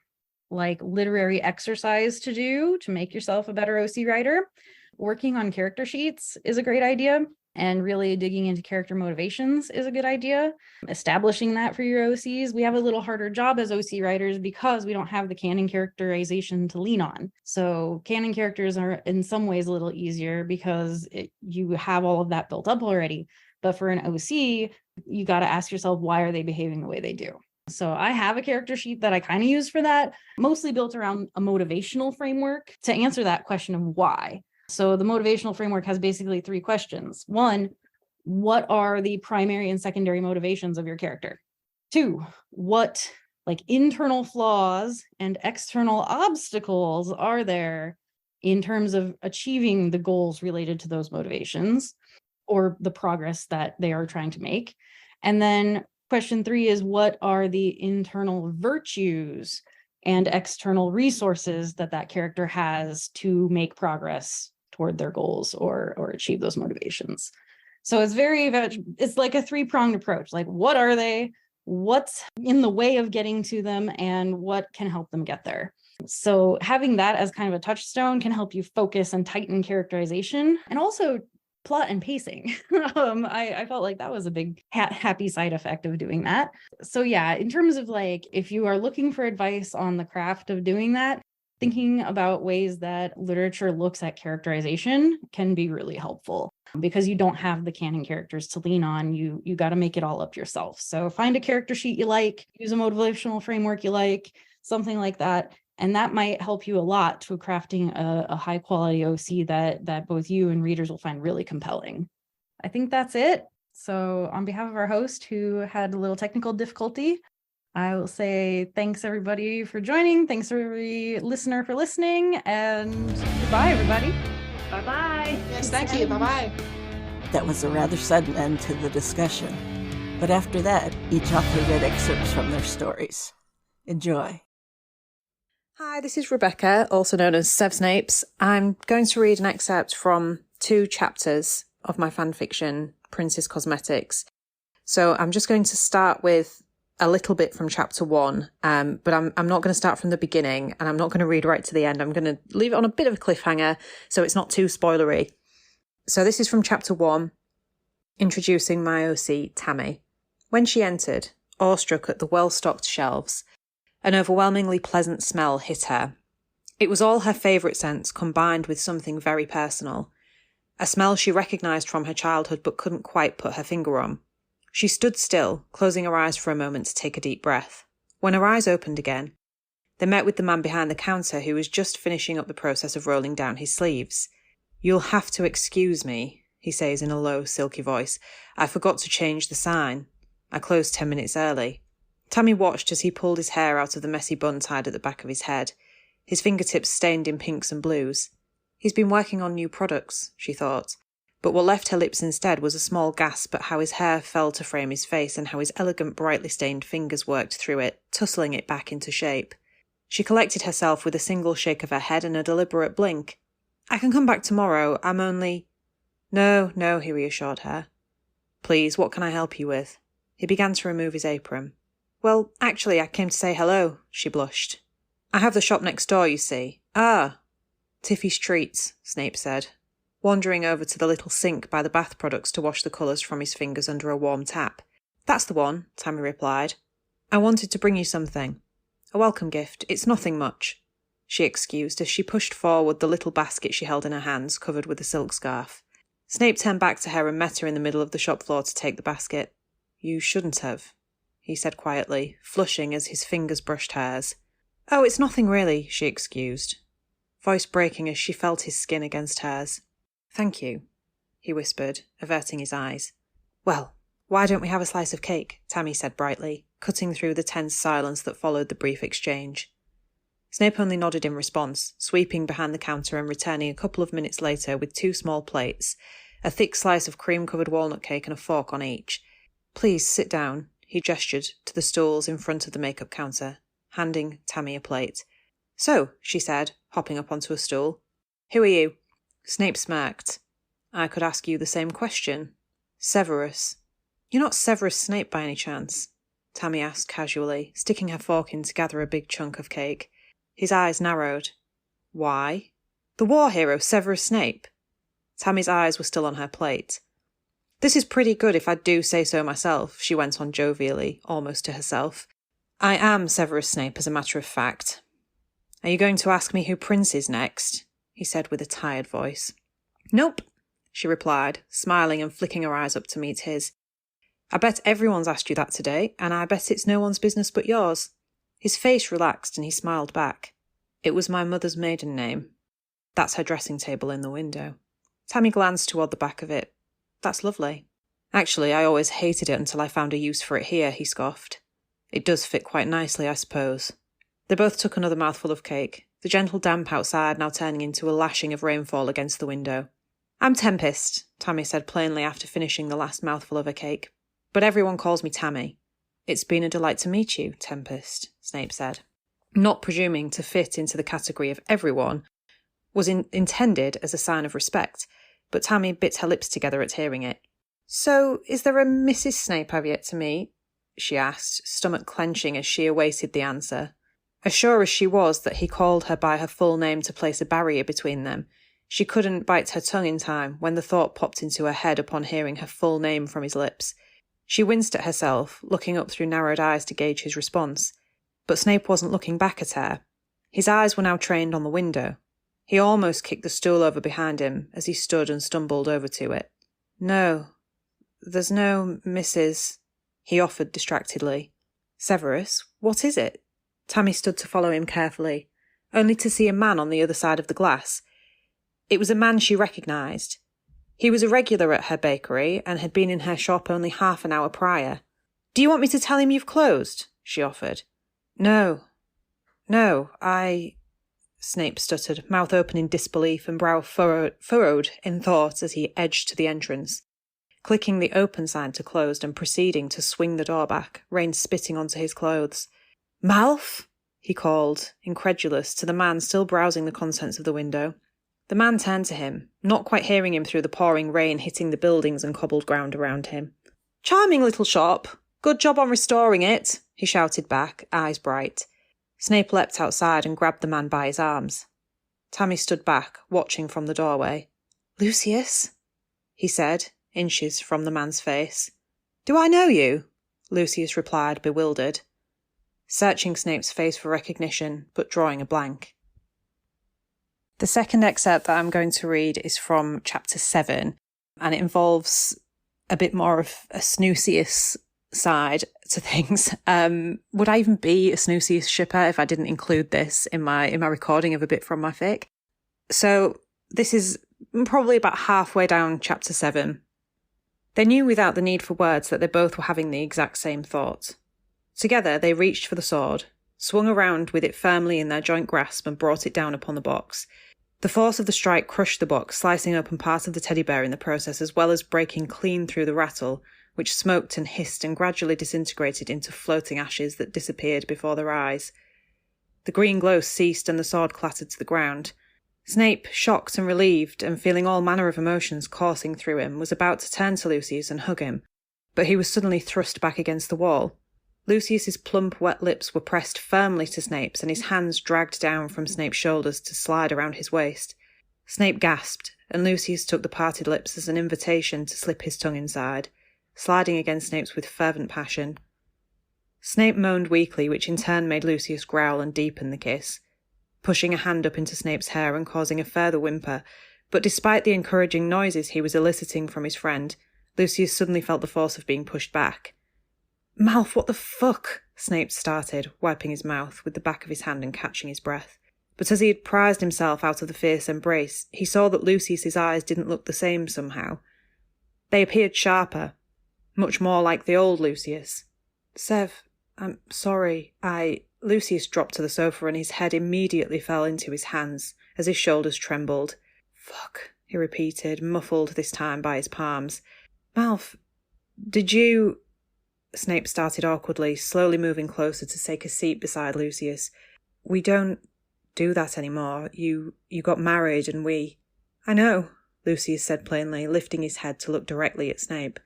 literary exercise to do to make yourself a better OC writer, working on character sheets is a great idea. And really digging into character motivations is a good idea. Establishing that for your OCs. We have a little harder job as OC writers because we don't have the canon characterization to lean on. So canon characters are in some ways a little easier because you have all of that built up already. But for an OC, you got to ask yourself, why are they behaving the way they do? So I have a character sheet that I kind of use for that, mostly built around a motivational framework to answer that question of why. So the motivational framework has basically 3 questions. 1, what are the primary and secondary motivations of your character? 2, what internal flaws and external obstacles are there in terms of achieving the goals related to those motivations or the progress that they are trying to make? And then question 3 is, what are the internal virtues and external resources that character has to make progress toward their goals or achieve those motivations? So it's like a 3-pronged approach. Like, what are they? What's in the way of getting to them? And what can help them get there? So having that as kind of a touchstone can help you focus and tighten characterization and also plot and pacing. I felt like that was a big happy side effect of doing that. So yeah, in terms of if you are looking for advice on the craft of doing that, thinking about ways that literature looks at characterization can be really helpful because you don't have the canon characters to lean on. You got to make it all up yourself. So find a character sheet you like, use a motivational framework you like, something like that. And that might help you a lot to crafting a high quality OC that both you and readers will find really compelling. I think that's it. So on behalf of our host who had a little technical difficulty, I will say thanks everybody for joining. Thanks every listener for listening, and goodbye everybody. Bye-bye. Yes, thank you. Bye-bye. That was a rather sudden end to the discussion. But after that, each author read excerpts from their stories. Enjoy. Hi, this is Rebecca, also known as sevsnapes. I'm going to read an excerpt from 2 chapters of my fanfiction, Princess Cosmetics. So I'm just going to start with a little bit from chapter 1, but I'm not going to start from the beginning, and I'm not going to read right to the end. I'm going to leave it on a bit of a cliffhanger, so it's not too spoilery. So this is from chapter 1, introducing my OC, Tammy. When she entered, awestruck at the well-stocked shelves, an overwhelmingly pleasant smell hit her. It was all her favourite scents combined with something very personal. A smell she recognised from her childhood but couldn't quite put her finger on. She stood still, closing her eyes for a moment to take a deep breath. When her eyes opened again, they met with the man behind the counter who was just finishing up the process of rolling down his sleeves. "You'll have to excuse me," he says in a low, silky voice. "I forgot to change the sign. I closed 10 minutes early." Tammy watched as he pulled his hair out of the messy bun tied at the back of his head, his fingertips stained in pinks and blues. He's been working on new products, she thought, but what left her lips instead was a small gasp at how his hair fell to frame his face and how his elegant, brightly stained fingers worked through it, tussling it back into shape. She collected herself with a single shake of her head and a deliberate blink. "I can come back tomorrow, I'm only—" No, he reassured her. "Please, what can I help you with?" He began to remove his apron. "Well, actually, I came to say hello," she blushed. "I have the shop next door, you see." "Ah." "Tiffy's Treats," Snape said, wandering over to the little sink by the bath products to wash the colours from his fingers under a warm tap. "That's the one," Tammy replied. "I wanted to bring you something. A welcome gift. It's nothing much," she excused as she pushed forward the little basket she held in her hands, covered with a silk scarf. Snape turned back to her and met her in the middle of the shop floor to take the basket. "You shouldn't have," he said quietly, flushing as his fingers brushed hers. "Oh, it's nothing really," she excused, voice breaking as she felt his skin against hers. "Thank you," he whispered, averting his eyes. "Well, why don't we have a slice of cake?" Tammy said brightly, cutting through the tense silence that followed the brief exchange. Snape only nodded in response, sweeping behind the counter and returning a couple of minutes later with 2 small plates, a thick slice of cream-covered walnut cake and a fork on each. "Please, sit down," he gestured to the stools in front of the makeup counter, handing Tammy a plate. "So," she said, hopping up onto a stool. "Who are you?" Snape smirked. "I could ask you the same question." "Severus." "You're not Severus Snape by any chance?" Tammy asked casually, sticking her fork in to gather a big chunk of cake. His eyes narrowed. "Why?" "The war hero, Severus Snape." Tammy's eyes were still on her plate. "This is pretty good if I do say so myself," she went on jovially, almost to herself. "I am Severus Snape, as a matter of fact." "Are you going to ask me who Prince is next?" he said with a tired voice. "Nope," she replied, smiling and flicking her eyes up to meet his. "I bet everyone's asked you that today, and I bet it's no one's business but yours." His face relaxed and he smiled back. "It was my mother's maiden name. That's her dressing table in the window." Tammy glanced toward the back of it. "That's lovely." "Actually, I always hated it until I found a use for it here," he scoffed. "It does fit quite nicely, I suppose." They both took another mouthful of cake, the gentle damp outside now turning into a lashing of rainfall against the window. "I'm Tempest," Tammy said plainly after finishing the last mouthful of her cake. "But everyone calls me Tammy." "It's been a delight to meet you, Tempest," Snape said. Not presuming to fit into the category of everyone was intended as a sign of respect, but Tammy bit her lips together at hearing it. "So, is there a Mrs. Snape I've yet to meet?" she asked, stomach clenching as she awaited the answer. As sure as she was that he called her by her full name to place a barrier between them, she couldn't bite her tongue in time when the thought popped into her head upon hearing her full name from his lips. She winced at herself, looking up through narrowed eyes to gauge his response. But Snape wasn't looking back at her. His eyes were now trained on the window. He almost kicked the stool over behind him as he stood and stumbled over to it. "No, there's no Mrs." he offered distractedly. "Severus, what is it?" Tammy stood to follow him carefully, only to see a man on the other side of the glass. It was a man she recognised. He was a regular at her bakery and had been in her shop only half an hour prior. "Do you want me to tell him you've closed?" she offered. No, Snape stuttered, mouth open in disbelief and brow furrowed in thought as he edged to the entrance, clicking the open sign to closed and proceeding to swing the door back, rain spitting onto his clothes. "Malf?" he called, incredulous, to the man still browsing the contents of the window. The man turned to him, not quite hearing him through the pouring rain hitting the buildings and cobbled ground around him. "Charming little shop. Good job on restoring it," he shouted back, eyes bright. Snape leapt outside and grabbed the man by his arms. Tammy stood back, watching from the doorway. "Lucius?" he said, inches from the man's face. "Do I know you?" Lucius replied, bewildered, searching Snape's face for recognition, but drawing a blank. The second excerpt that I'm going to read is from chapter 7, and it involves a bit more of a Snusius side to things. Would I even be a Snoozius shipper if I didn't include this in my recording of a bit from my fic? So this is probably about halfway down chapter 7. They knew without the need for words that they both were having the exact same thought. Together they reached for the sword, swung around with it firmly in their joint grasp and brought it down upon the box. The force of the strike crushed the box, slicing open part of the teddy bear in the process, as well as breaking clean through the rattle, which smoked and hissed and gradually disintegrated into floating ashes that disappeared before their eyes. The green glow ceased and the sword clattered to the ground. Snape, shocked and relieved, and feeling all manner of emotions coursing through him, was about to turn to Lucius and hug him, but he was suddenly thrust back against the wall. Lucius's plump, wet lips were pressed firmly to Snape's, and his hands dragged down from Snape's shoulders to slide around his waist. Snape gasped, and Lucius took the parted lips as an invitation to slip his tongue inside, sliding against Snape's with fervent passion. Snape moaned weakly, which in turn made Lucius growl and deepen the kiss, pushing a hand up into Snape's hair and causing a further whimper, but despite the encouraging noises he was eliciting from his friend, Lucius suddenly felt the force of being pushed back. "Malf, what the fuck?" Snape started, wiping his mouth with the back of his hand and catching his breath. But as he had prized himself out of the fierce embrace, he saw that Lucius's eyes didn't look the same somehow. They appeared sharper, much more like the old Lucius. "Sev, I'm sorry, Lucius dropped to the sofa and his head immediately fell into his hands as his shoulders trembled. "Fuck," he repeated, muffled this time by his palms. "Malf, did you—" Snape started awkwardly, slowly moving closer to take a seat beside Lucius. "We don't do that anymore. You got married and we—" "I know," Lucius said plainly, lifting his head to look directly at Snape.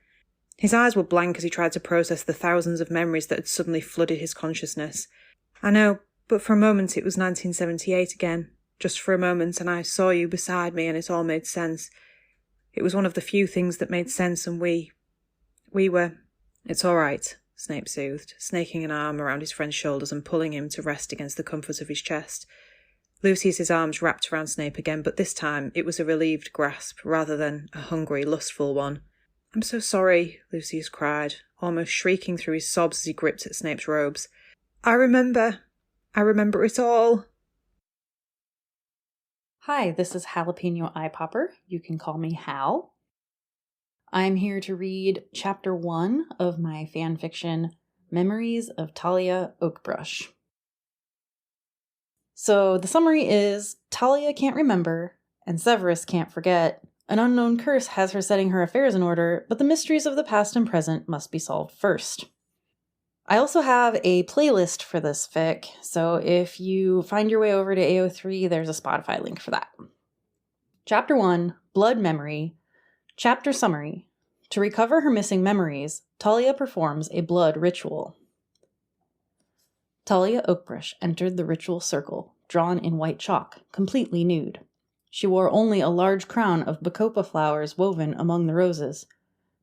His eyes were blank as he tried to process the thousands of memories that had suddenly flooded his consciousness. "I know, but for a moment it was 1978 again. Just for a moment, and I saw you beside me and it all made sense. It was one of the few things that made sense, and we were—" "It's all right," Snape soothed, snaking an arm around his friend's shoulders and pulling him to rest against the comfort of his chest. Lucius's arms wrapped around Snape again, but this time it was a relieved grasp rather than a hungry, lustful one. "I'm so sorry," Lucius cried, almost shrieking through his sobs as he gripped at Snape's robes. I remember it all." Hi, this is Jalapeno Eye Popper. You can call me Hal. I'm here to read Chapter 1 of my fanfiction, Memories of Talia Oakbrush. So the summary is, Talia can't remember, and Severus can't forget. An unknown curse has her setting her affairs in order, but the mysteries of the past and present must be solved first. I also have a playlist for this fic, so if you find your way over to AO3, there's a Spotify link for that. Chapter 1, Blood Memory. Chapter Summary. To recover her missing memories, Talia performs a blood ritual. Talia Oakbrush entered the ritual circle, drawn in white chalk, completely nude. She wore only a large crown of bacopa flowers woven among the roses.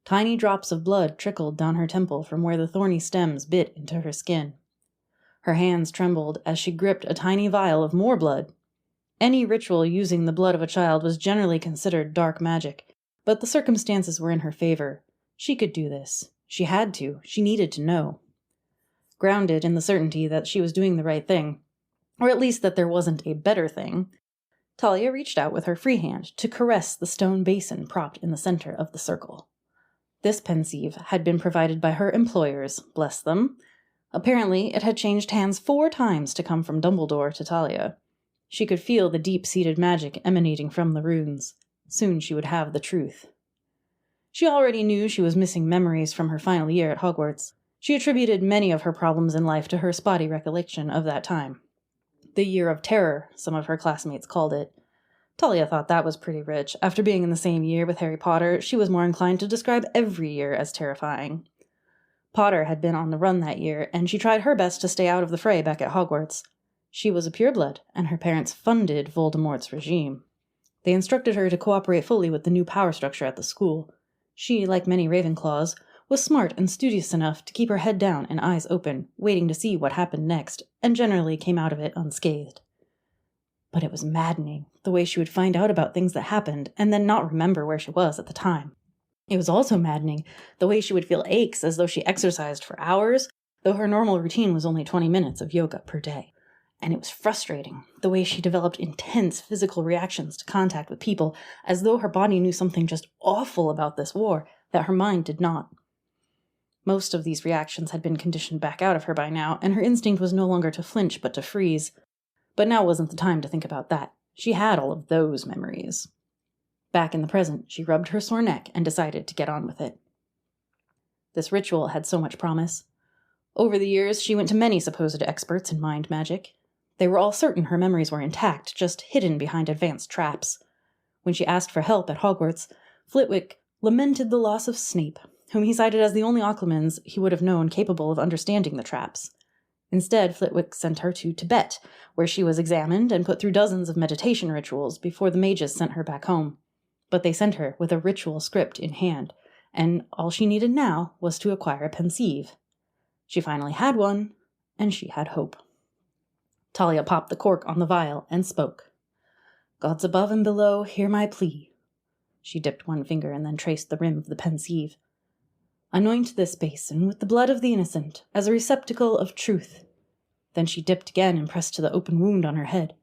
Tiny drops of blood trickled down her temple from where the thorny stems bit into her skin. Her hands trembled as she gripped a tiny vial of more blood. Any ritual using the blood of a child was generally considered dark magic, but the circumstances were in her favor. She could do this. She had to. She needed to know. Grounded in the certainty that she was doing the right thing, or at least that there wasn't a better thing, Talia reached out with her free hand to caress the stone basin propped in the center of the circle. This pensieve had been provided by her employers, bless them. Apparently, it had changed hands 4 times to come from Dumbledore to Talia. She could feel the deep-seated magic emanating from the runes. Soon she would have the truth. She already knew she was missing memories from her final year at Hogwarts. She attributed many of her problems in life to her spotty recollection of that time. The Year of Terror, some of her classmates called it. Talia thought that was pretty rich. After being in the same year with Harry Potter, she was more inclined to describe every year as terrifying. Potter had been on the run that year, and she tried her best to stay out of the fray back at Hogwarts. She was a pureblood, and her parents funded Voldemort's regime. They instructed her to cooperate fully with the new power structure at the school. She, like many Ravenclaws, was smart and studious enough to keep her head down and eyes open, waiting to see what happened next, and generally came out of it unscathed. But it was maddening, the way she would find out about things that happened and then not remember where she was at the time. It was also maddening the way she would feel aches as though she exercised for hours, though her normal routine was only 20 minutes of yoga per day. And it was frustrating the way she developed intense physical reactions to contact with people, as though her body knew something just awful about this war that her mind did not. Most of these reactions had been conditioned back out of her by now, and her instinct was no longer to flinch but to freeze. But now wasn't the time to think about that. She had all of those memories. Back in the present, she rubbed her sore neck and decided to get on with it. This ritual had so much promise. Over the years, she went to many supposed experts in mind magic. They were all certain her memories were intact, just hidden behind advanced traps. When she asked for help at Hogwarts, Flitwick lamented the loss of Snape, whom he cited as the only Occlumens he would have known capable of understanding the traps. Instead, Flitwick sent her to Tibet, where she was examined and put through dozens of meditation rituals before the mages sent her back home. But they sent her with a ritual script in hand, and all she needed now was to acquire a pensieve. She finally had one, and she had hope. Talia popped the cork on the vial and spoke. "Gods above and below, hear my plea." She dipped one finger and then traced the rim of the pensieve. "Anoint this basin with the blood of the innocent as a receptacle of truth." Then she dipped again and pressed to the open wound on her head.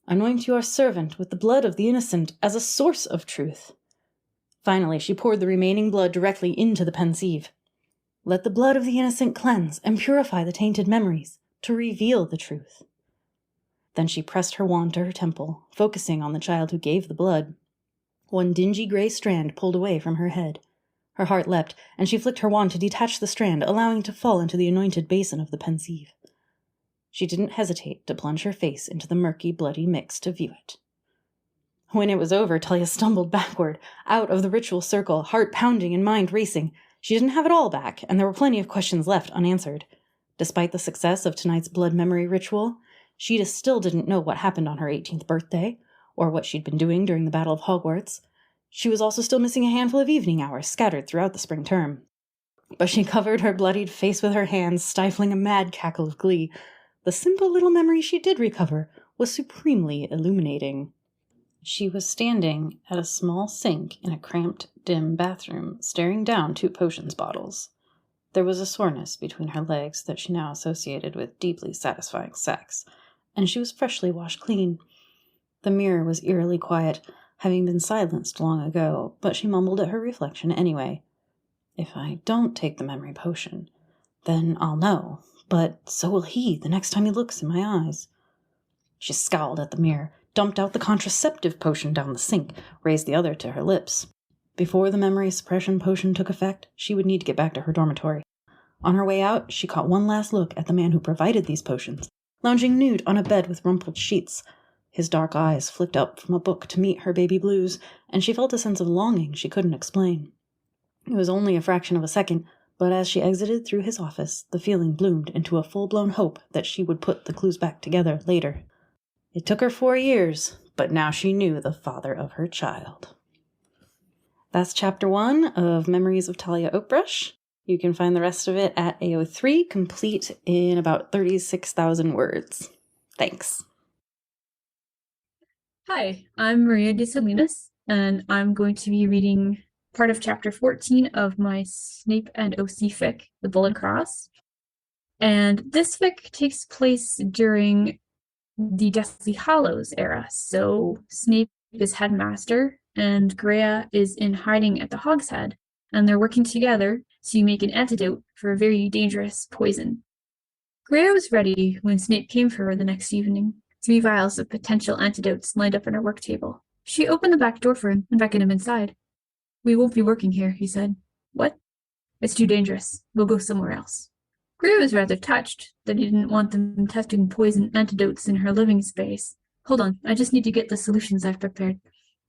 "Anoint your servant with the blood of the innocent as a source of truth." Finally, she poured the remaining blood directly into the pensieve. "Let the blood of the innocent cleanse and purify the tainted memories, to reveal the truth." Then she pressed her wand to her temple, focusing on the child who gave the blood. One dingy gray strand pulled away from her head. Her heart leapt, and she flicked her wand to detach the strand, allowing it to fall into the anointed basin of the pensieve. She didn't hesitate to plunge her face into the murky, bloody mix to view it. When it was over, Talia stumbled backward, out of the ritual circle, heart pounding and mind racing. She didn't have it all back, and there were plenty of questions left unanswered. Despite the success of tonight's blood memory ritual, she still didn't know what happened on her 18th birthday, or what she'd been doing during the Battle of Hogwarts. She was also still missing a handful of evening hours scattered throughout the spring term. But she covered her bloodied face with her hands, stifling a mad cackle of glee. The simple little memory she did recover was supremely illuminating. She was standing at a small sink in a cramped, dim bathroom, staring down 2 potions bottles. There was a soreness between her legs that she now associated with deeply satisfying sex, and she was freshly washed clean. The mirror was eerily quiet, having been silenced long ago, but she mumbled at her reflection anyway. "If I don't take the memory potion, then I'll know, but so will he the next time he looks in my eyes." She scowled at the mirror, dumped out the contraceptive potion down the sink, raised the other to her lips. Before the memory suppression potion took effect, she would need to get back to her dormitory. On her way out, she caught one last look at the man who provided these potions, lounging nude on a bed with rumpled sheets. His dark eyes flicked up from a book to meet her baby blues, and she felt a sense of longing she couldn't explain. It was only a fraction of a second, but as she exited through his office, the feeling bloomed into a full-blown hope that she would put the clues back together later. It took her 4 years, but now she knew the father of her child. That's chapter 1 of Memories of Talia Oakbrush. You can find the rest of it at AO3, complete in about 36,000 words. Thanks. Hi, I'm Maria de Salinas, and I'm going to be reading part of chapter 14 of my Snape and OC fic, The Bullet Cross. And this fic takes place during the Deathly Hallows era. So Snape is headmaster, and Greya is in hiding at the Hogshead, and they're working together to make an antidote for a very dangerous poison. Greya was ready when Snape came for her the next evening. 3 vials of potential antidotes lined up on her work table. She opened the back door for him and beckoned him inside. "We won't be working here," he said. "What?" "It's too dangerous. We'll go somewhere else." Greya was rather touched that he didn't want them testing poison antidotes in her living space. "Hold on, I just need to get the solutions I've prepared."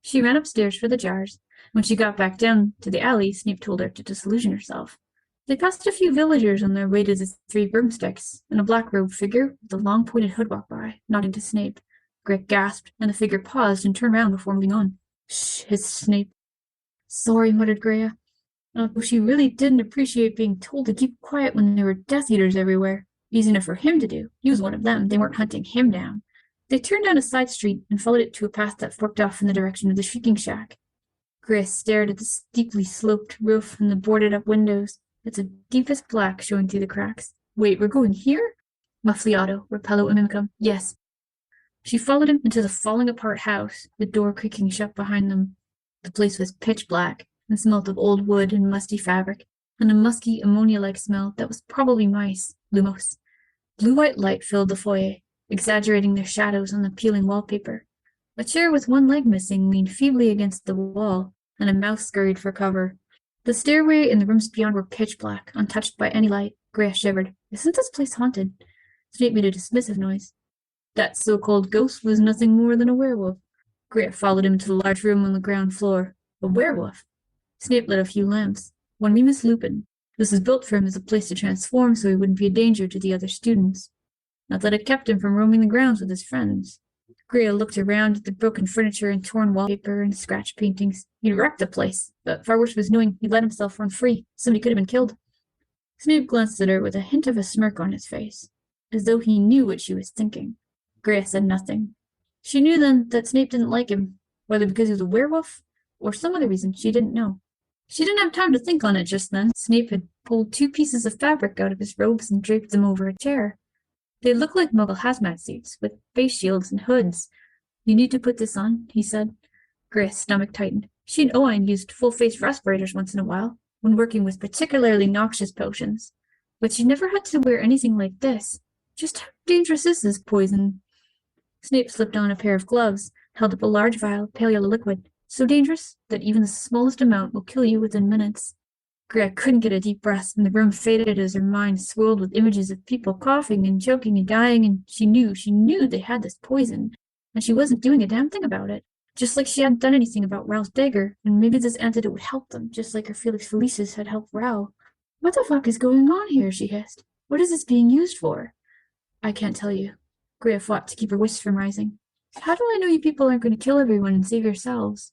She ran upstairs for the jars. When she got back down to the alley, Snape told her to disillusion herself. They passed a few villagers on their way to the 3 broomsticks, and a black-robed figure with a long pointed hood walked by, nodding to Snape. Greg gasped, and the figure paused and turned round before moving on. "Shh," hissed Snape. "Sorry," muttered Greya. She really didn't appreciate being told to keep quiet when there were Death Eaters everywhere. Easy enough for him to do. He was one of them. They weren't hunting him down. They turned down a side street and followed it to a path that forked off in the direction of the Shrieking Shack. Grace stared at the steeply sloped roof and the boarded-up windows, its deepest black showing through the cracks. Wait, we're going here? Muffliato, Repello Imimicum. Yes. She followed him into the falling-apart house, the door creaking shut behind them. The place was pitch black and smelt of old wood and musty fabric, and a musky, ammonia-like smell that was probably mice, lumos. Blue-white light filled the foyer, exaggerating their shadows on the peeling wallpaper. A chair with one leg missing leaned feebly against the wall, and a mouse scurried for cover. The stairway and the rooms beyond were pitch black, untouched by any light. Greya shivered. Isn't this place haunted? Snape made a dismissive noise. That so-called ghost was nothing more than a werewolf. Greya followed him to the large room on the ground floor. A werewolf? Snape lit a few lamps. One Remus Lupin. This was built for him as a place to transform so he wouldn't be a danger to the other students. Not that it kept him from roaming the grounds with his friends. Greya looked around at the broken furniture and torn wallpaper and scratch paintings. He'd wrecked the place, but far worse was knowing he'd let himself run free. Somebody could have been killed. Snape glanced at her with a hint of a smirk on his face, as though he knew what she was thinking. Greya said nothing. She knew then that Snape didn't like him, whether because he was a werewolf or some other reason she didn't know. She didn't have time to think on it just then. Snape had pulled 2 pieces of fabric out of his robes and draped them over a chair. They looked like Muggle hazmat suits, with face shields and hoods. You need to put this on, he said. Greya's stomach tightened. She and Owen used full-face respirators once in a while, when working with particularly noxious potions. But she never had to wear anything like this. Just how dangerous is this poison? Snape slipped on a pair of gloves, held up a large vial of pale yellow liquid, so dangerous that even the smallest amount will kill you within minutes. Greya couldn't get a deep breath, and the room faded as her mind swirled with images of people coughing and choking and dying, and she knew they had this poison, and she wasn't doing a damn thing about it. Just like she hadn't done anything about Raoul's dagger, and maybe this antidote would help them, just like her Felix Felicis had helped Raoul. What the fuck is going on here, she hissed. What is this being used for? I can't tell you. Greya fought to keep her wisps from rising. How do I know you people aren't going to kill everyone and save yourselves?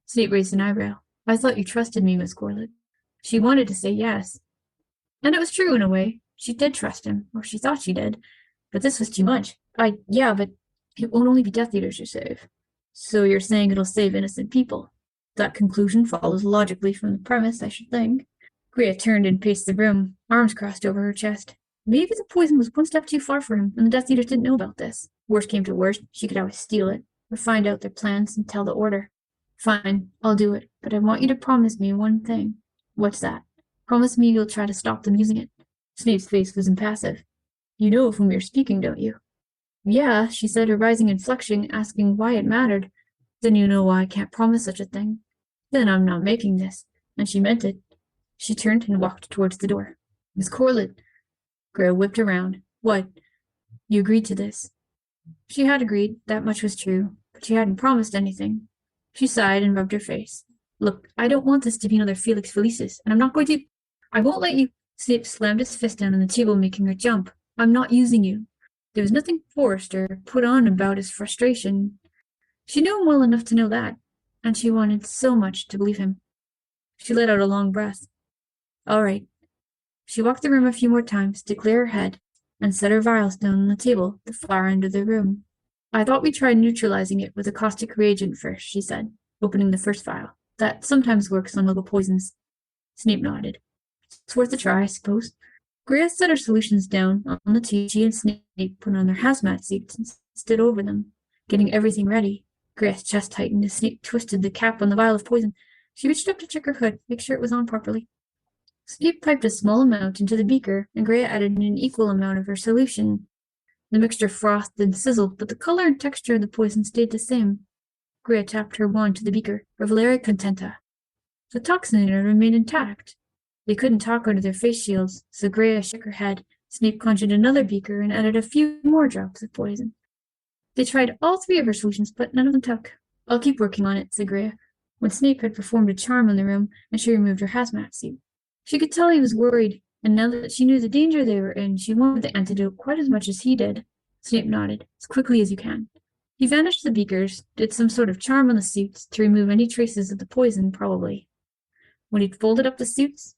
Snape raised an eyebrow. I thought you trusted me, Miss Corlett. She wanted to say yes. And it was true in a way. She did trust him, or she thought she did. But this was too much. Yeah, but it won't only be Death Eaters you save. So you're saying it'll save innocent people. That conclusion follows logically from the premise, I should think. Greya turned and paced the room, arms crossed over her chest. Maybe the poison was one step too far for him, and the Death Eaters didn't know about this. Worst came to worst, she could always steal it, or find out their plans and tell the Order. Fine, I'll do it, but I want you to promise me one thing. What's that? Promise me you'll try to stop them using it. Snape's face was impassive. You know of whom you're speaking, don't you? Yeah, she said, her rising inflection, asking why it mattered. Then you know why I can't promise such a thing. Then I'm not making this. And she meant it. She turned and walked towards the door. Miss Corlett. Greya whipped around. What? You agreed to this. She had agreed, that much was true, but she hadn't promised anything. She sighed and rubbed her face. Look, I don't want this to be another Felix Felicis, and I'm not going to— I won't let you— Snape slammed his fist down on the table, making her jump. I'm not using you. There was nothing forced or put on about his frustration. She knew him well enough to know that, and she wanted so much to believe him. She let out a long breath. All right. She walked the room a few more times to clear her head and set her vials down on the table at the far end of the room. I thought we tried neutralizing it with a caustic reagent first, she said, opening the first vial. That sometimes works on Muggle poisons. Snape nodded. It's worth a try, I suppose. Greya set her solutions down on the table. She and Snape put on their hazmat suits and stood over them, getting everything ready. Greya's chest tightened as Snape twisted the cap on the vial of poison. She reached up to check her hood, make sure it was on properly. Snape piped a small amount into the beaker, and Greya added an equal amount of her solution. The mixture frothed and sizzled, but the color and texture of the poison stayed the same. Greya tapped her wand to the beaker. Revelare Contenta. The toxin in it remained intact. They couldn't talk out of their face shields, so Greya shook her head. Snape conjured another beaker and added a few more drops of poison. They tried all 3 of her solutions, but none of them took. I'll keep working on it, said Greya, when Snape had performed a charm on the room and she removed her hazmat suit. She could tell he was worried, and now that she knew the danger they were in, she wanted the antidote quite as much as he did. Snape nodded. As quickly as you can. He vanished the beakers, did some sort of charm on the suits to remove any traces of the poison, probably. When he'd folded up the suits,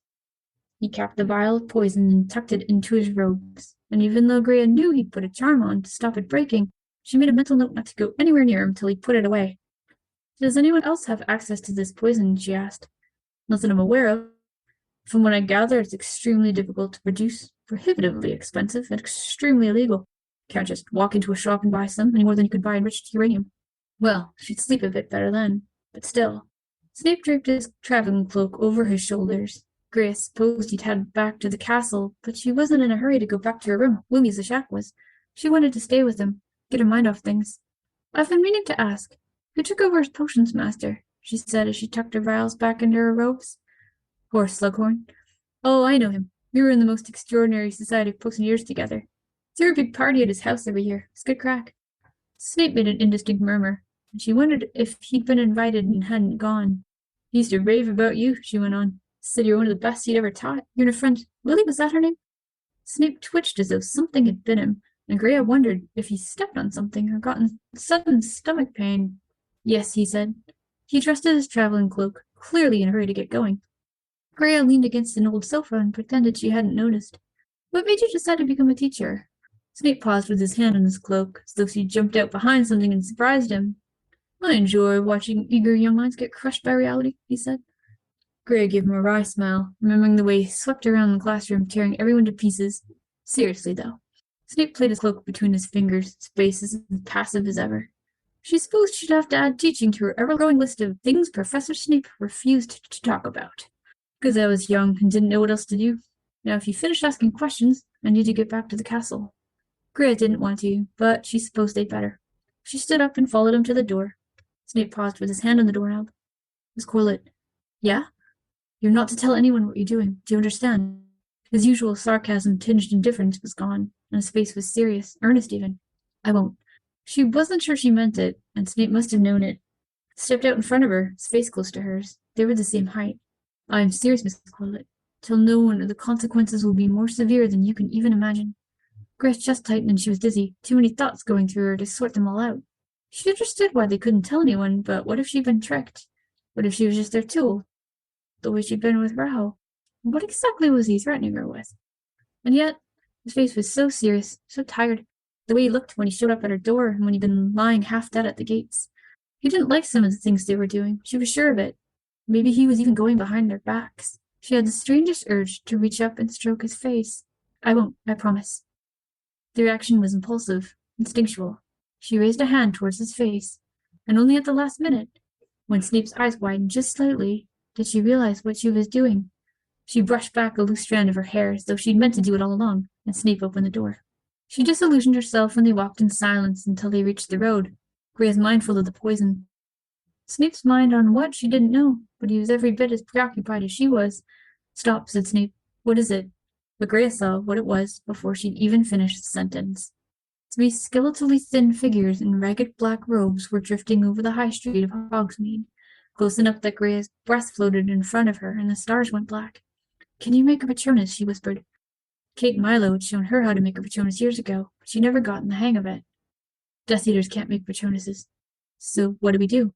he capped the vial of poison and tucked it into his robes. And even though Greya knew he'd put a charm on to stop it breaking, she made a mental note not to go anywhere near him till he put it away. Does anyone else have access to this poison? She asked. Not that I'm aware of. From what I gather, it's extremely difficult to produce, prohibitively expensive, and extremely illegal. Can't just walk into a shop and buy some, any more than you could buy enriched uranium. Well, she'd sleep a bit better then, but still. Snape draped his traveling cloak over his shoulders. Grace supposed he'd head back to the castle, but she wasn't in a hurry to go back to her room, gloomy as the shack was. She wanted to stay with him, get her mind off things. I've been meaning to ask, who took over as potions master? She said as she tucked her vials back into her robes. Poor Slughorn. Oh, I know him. We were in the most extraordinary society of potioneers together. Threw a big party at his house every year. It's good crack. Snape made an indistinct murmur, and she wondered if he'd been invited and hadn't gone. He used to rave about you, she went on. Said you're one of the best he'd ever taught. You and a friend, Lily, was that her name? Snape twitched as though something had bit him, and Greya wondered if he stepped on something or gotten sudden stomach pain. Yes, he said. He trusted his traveling cloak, clearly in a hurry to get going. Greya leaned against an old sofa and pretended she hadn't noticed. What made you decide to become a teacher? Snape paused with his hand on his cloak, as though she jumped out behind something and surprised him. I enjoy watching eager young minds get crushed by reality, he said. Greya gave him a wry smile, remembering the way he swept around the classroom, tearing everyone to pieces. Seriously, though. Snape played his cloak between his fingers, his face as passive as ever. She supposed she'd have to add teaching to her ever-growing list of things Professor Snape refused to talk about. Because I was young and didn't know what else to do. Now, if you finish asking questions, I need to get back to the castle. Greya didn't want to, but she supposed they'd better. She stood up and followed him to the door. Snape paused with his hand on the doorknob. Miss Corlett. Yeah? You're not to tell anyone what you're doing. Do you understand? His usual sarcasm tinged indifference was gone, and his face was serious, earnest even. I won't. She wasn't sure she meant it, and Snape must have known it. He stepped out in front of her, his face close to hers. They were the same height. I am serious, Miss Corlett. Tell no one, or the consequences will be more severe than you can even imagine. Grace's chest tightened and she was dizzy, too many thoughts going through her to sort them all out. She understood why they couldn't tell anyone, but what if she'd been tricked? What if she was just their tool? The way she'd been with Raho? What exactly was he threatening her with? And yet, his face was so serious, so tired, the way he looked when he showed up at her door and when he'd been lying half dead at the gates. He didn't like some of the things they were doing, she was sure of it. Maybe he was even going behind their backs. She had the strangest urge to reach up and stroke his face. I won't, I promise. The reaction was impulsive, instinctual. She raised a hand towards his face, and only at the last minute, when Snape's eyes widened just slightly, did she realize what she was doing. She brushed back a loose strand of her hair as though she'd meant to do it all along, and Snape opened the door. She disillusioned herself when they walked in silence until they reached the road, Greya's mindful of the poison. Snape's mind on what she didn't know, but he was every bit as preoccupied as she was. Stop, said Snape. What is it? But Greya saw what it was before she'd even finished the sentence. 3 skeletally thin figures in ragged black robes were drifting over the high street of Hogsmeade, close enough that Greya's breath floated in front of her and the stars went black. Can you make a Patronus? She whispered. Kate Milo had shown her how to make a Patronus years ago, but she'd never gotten the hang of it. Death Eaters can't make Patronuses. So what do?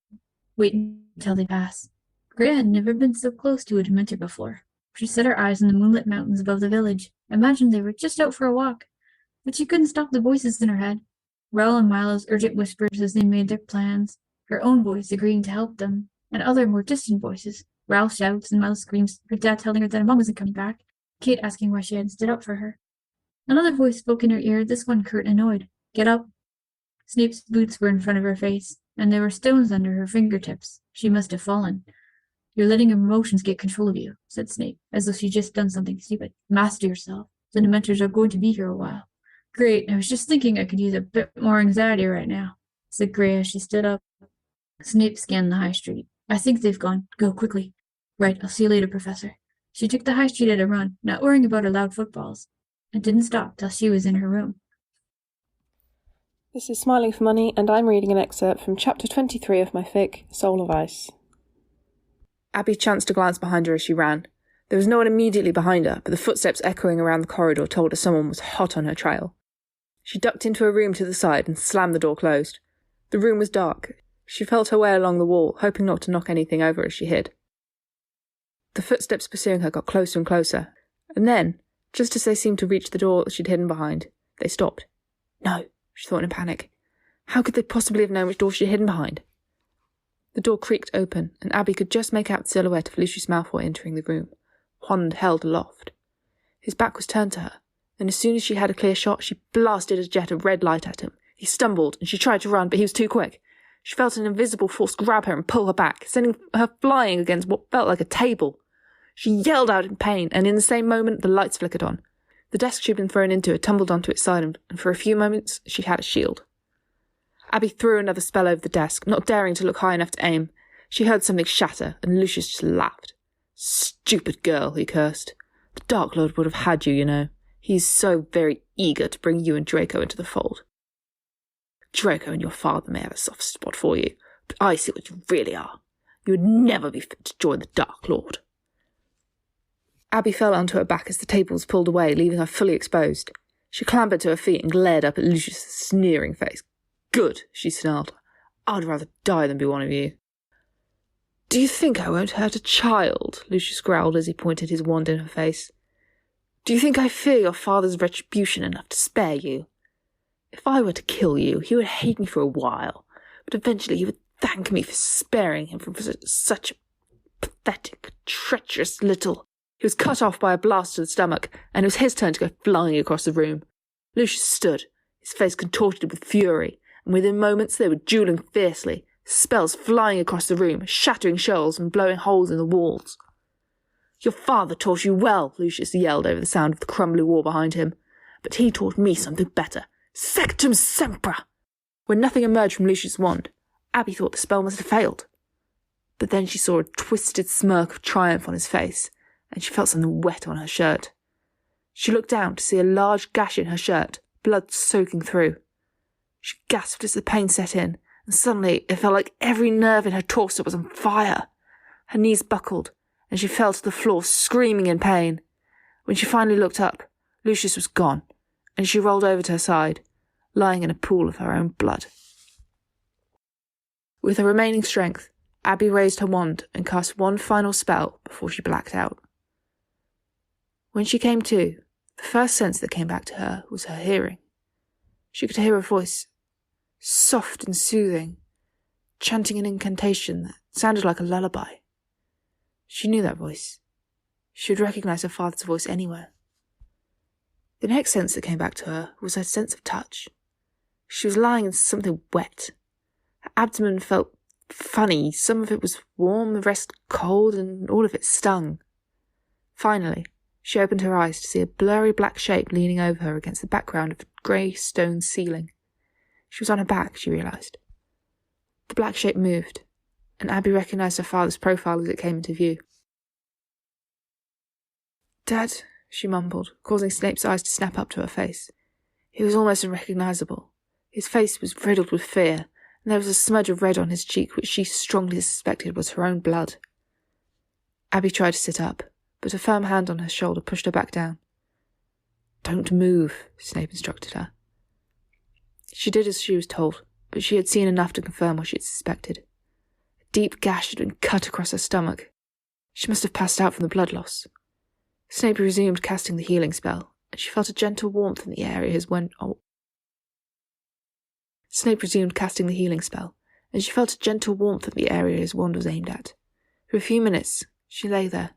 Wait until they pass. Greya had never been so close to a Dementor before. She set her eyes on the moonlit mountains above the village, imagined they were just out for a walk. But she couldn't stop the voices in her head. Rel and Milo's urgent whispers as they made their plans, her own voice agreeing to help them, and other more distant voices. Ral's shouts and Milo's screams, her dad telling her that her mom wasn't coming back, Kate asking why she hadn't stood up for her. Another voice spoke in her ear, this one curt and annoyed. Get up. Snape's boots were in front of her face, and there were stones under her fingertips. She must have fallen. You're letting emotions get control of you, said Snape, as though she'd just done something stupid. Master yourself. The Dementors are going to be here a while. Great, I was just thinking I could use a bit more anxiety right now, said Greya as she stood up. Snape scanned the high street. I think they've gone. Go, quickly. Right, I'll see you later, Professor. She took the high street at a run, not worrying about her loud footfalls, and didn't stop till she was in her room. This is Smiling for Money, and I'm reading an excerpt from Chapter 23 of my fic, Soul of Ice. Abby chanced to glance behind her as she ran. There was no one immediately behind her, but the footsteps echoing around the corridor told her someone was hot on her trail. She ducked into a room to the side and slammed the door closed. The room was dark. She felt her way along the wall, hoping not to knock anything over as she hid. The footsteps pursuing her got closer and closer, and then, just as they seemed to reach the door that she'd hidden behind, they stopped. No, she thought in a panic. How could they possibly have known which door she'd hidden behind? The door creaked open, and Abby could just make out the silhouette of Lucius Malfoy entering the room, wand held aloft. His back was turned to her, and as soon as she had a clear shot, she blasted a jet of red light at him. He stumbled, and she tried to run, but he was too quick. She felt an invisible force grab her and pull her back, sending her flying against what felt like a table. She yelled out in pain, and in the same moment the lights flickered on. The desk she'd been thrown into had tumbled onto its side, and for a few moments she had a shield. Abby threw another spell over the desk, not daring to look high enough to aim. She heard something shatter, and Lucius just laughed. "Stupid girl," he cursed. "The Dark Lord would have had you, you know. He's so very eager to bring you and Draco into the fold. Draco and your father may have a soft spot for you, but I see what you really are. You would never be fit to join the Dark Lord." Abby fell onto her back as the table was pulled away, leaving her fully exposed. She clambered to her feet and glared up at Lucius' sneering face. "Good," she snarled. "I'd rather die than be one of you." "Do you think I won't hurt a child?" Lucius growled as he pointed his wand in her face. "Do you think I fear your father's retribution enough to spare you? If I were to kill you, he would hate me for a while, but eventually he would thank me for sparing him from such a pathetic, treacherous little—" He was cut off by a blast to the stomach, and it was his turn to go flying across the room. Lucius stood, his face contorted with fury, and within moments they were duelling fiercely, spells flying across the room, shattering shells and blowing holes in the walls. "Your father taught you well," Lucius yelled over the sound of the crumbling wall behind him. "But he taught me something better. Sectum sempra!" When nothing emerged from Lucius' wand, Abby thought the spell must have failed. But then she saw a twisted smirk of triumph on his face, and she felt something wet on her shirt. She looked down to see a large gash in her shirt, blood soaking through. She gasped as the pain set in, and suddenly it felt like every nerve in her torso was on fire. Her knees buckled, and she fell to the floor screaming in pain. When she finally looked up, Lucius was gone, and she rolled over to her side, lying in a pool of her own blood. With her remaining strength, Abby raised her wand and cast one final spell before she blacked out. When she came to, the first sense that came back to her was her hearing. She could hear a voice, soft and soothing, chanting an incantation that sounded like a lullaby. She knew that voice. She would recognize her father's voice anywhere. The next sense that came back to her was her sense of touch. She was lying in something wet. Her abdomen felt funny. Some of it was warm, the rest cold, and all of it stung. Finally, she opened her eyes to see a blurry black shape leaning over her against the background of a grey stone ceiling. She was on her back, she realised. The black shape moved, and Abby recognised her father's profile as it came into view. "Dad," she mumbled, causing Snape's eyes to snap up to her face. He was almost unrecognisable. His face was riddled with fear, and there was a smudge of red on his cheek which she strongly suspected was her own blood. Abby tried to sit up, but a firm hand on her shoulder pushed her back down. "Don't move," Snape instructed her. She did as she was told, but she had seen enough to confirm what she had suspected. A deep gash had been cut across her stomach. She must have passed out from the blood loss. Snape resumed casting the healing spell, and she felt a gentle warmth in the area his wand was aimed at. For a few minutes, she lay there,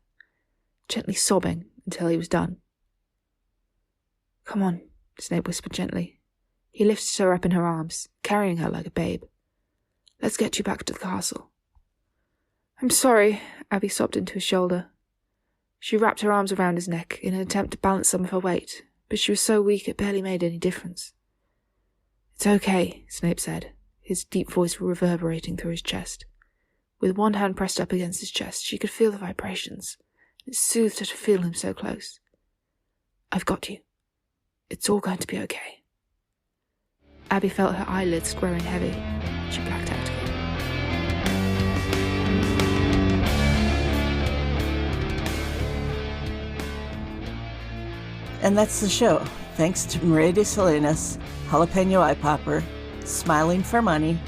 gently sobbing until he was done. "Come on," Snape whispered gently. He lifted her up in her arms, carrying her like a babe. "Let's get you back to the castle." "I'm sorry," Abby sobbed into his shoulder. She wrapped her arms around his neck in an attempt to balance some of her weight, but she was so weak it barely made any difference. "It's okay," Snape said, his deep voice reverberating through his chest. With one hand pressed up against his chest, she could feel the vibrations. It soothed her to feel him so close. "I've got you. It's all going to be okay." Abby felt her eyelids growing heavy. She blacked out again. And that's the show. Thanks to Maria de Salinas, Jalapeno Eye Popper, Smiling for Money,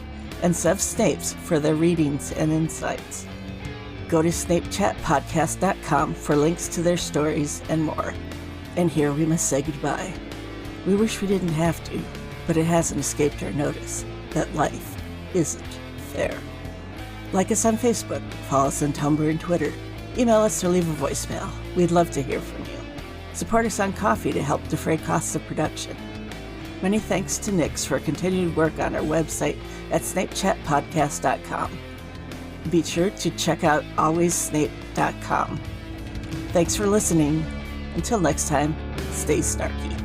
and sevsnapes for their readings and insights. Go to snapechatpodcast.com for links to their stories and more. And here we must say goodbye. We wish we didn't have to, but it hasn't escaped our notice that life isn't fair. Like us on Facebook, follow us on Tumblr and Twitter, email us or leave a voicemail. We'd love to hear from you. Support us on Ko-fi to help defray costs of production. Many thanks to Nix for continued work on our website at snapechatpodcast.com. Be sure to check out alwayssnape.com. Thanks for listening. Until next time, stay snarky.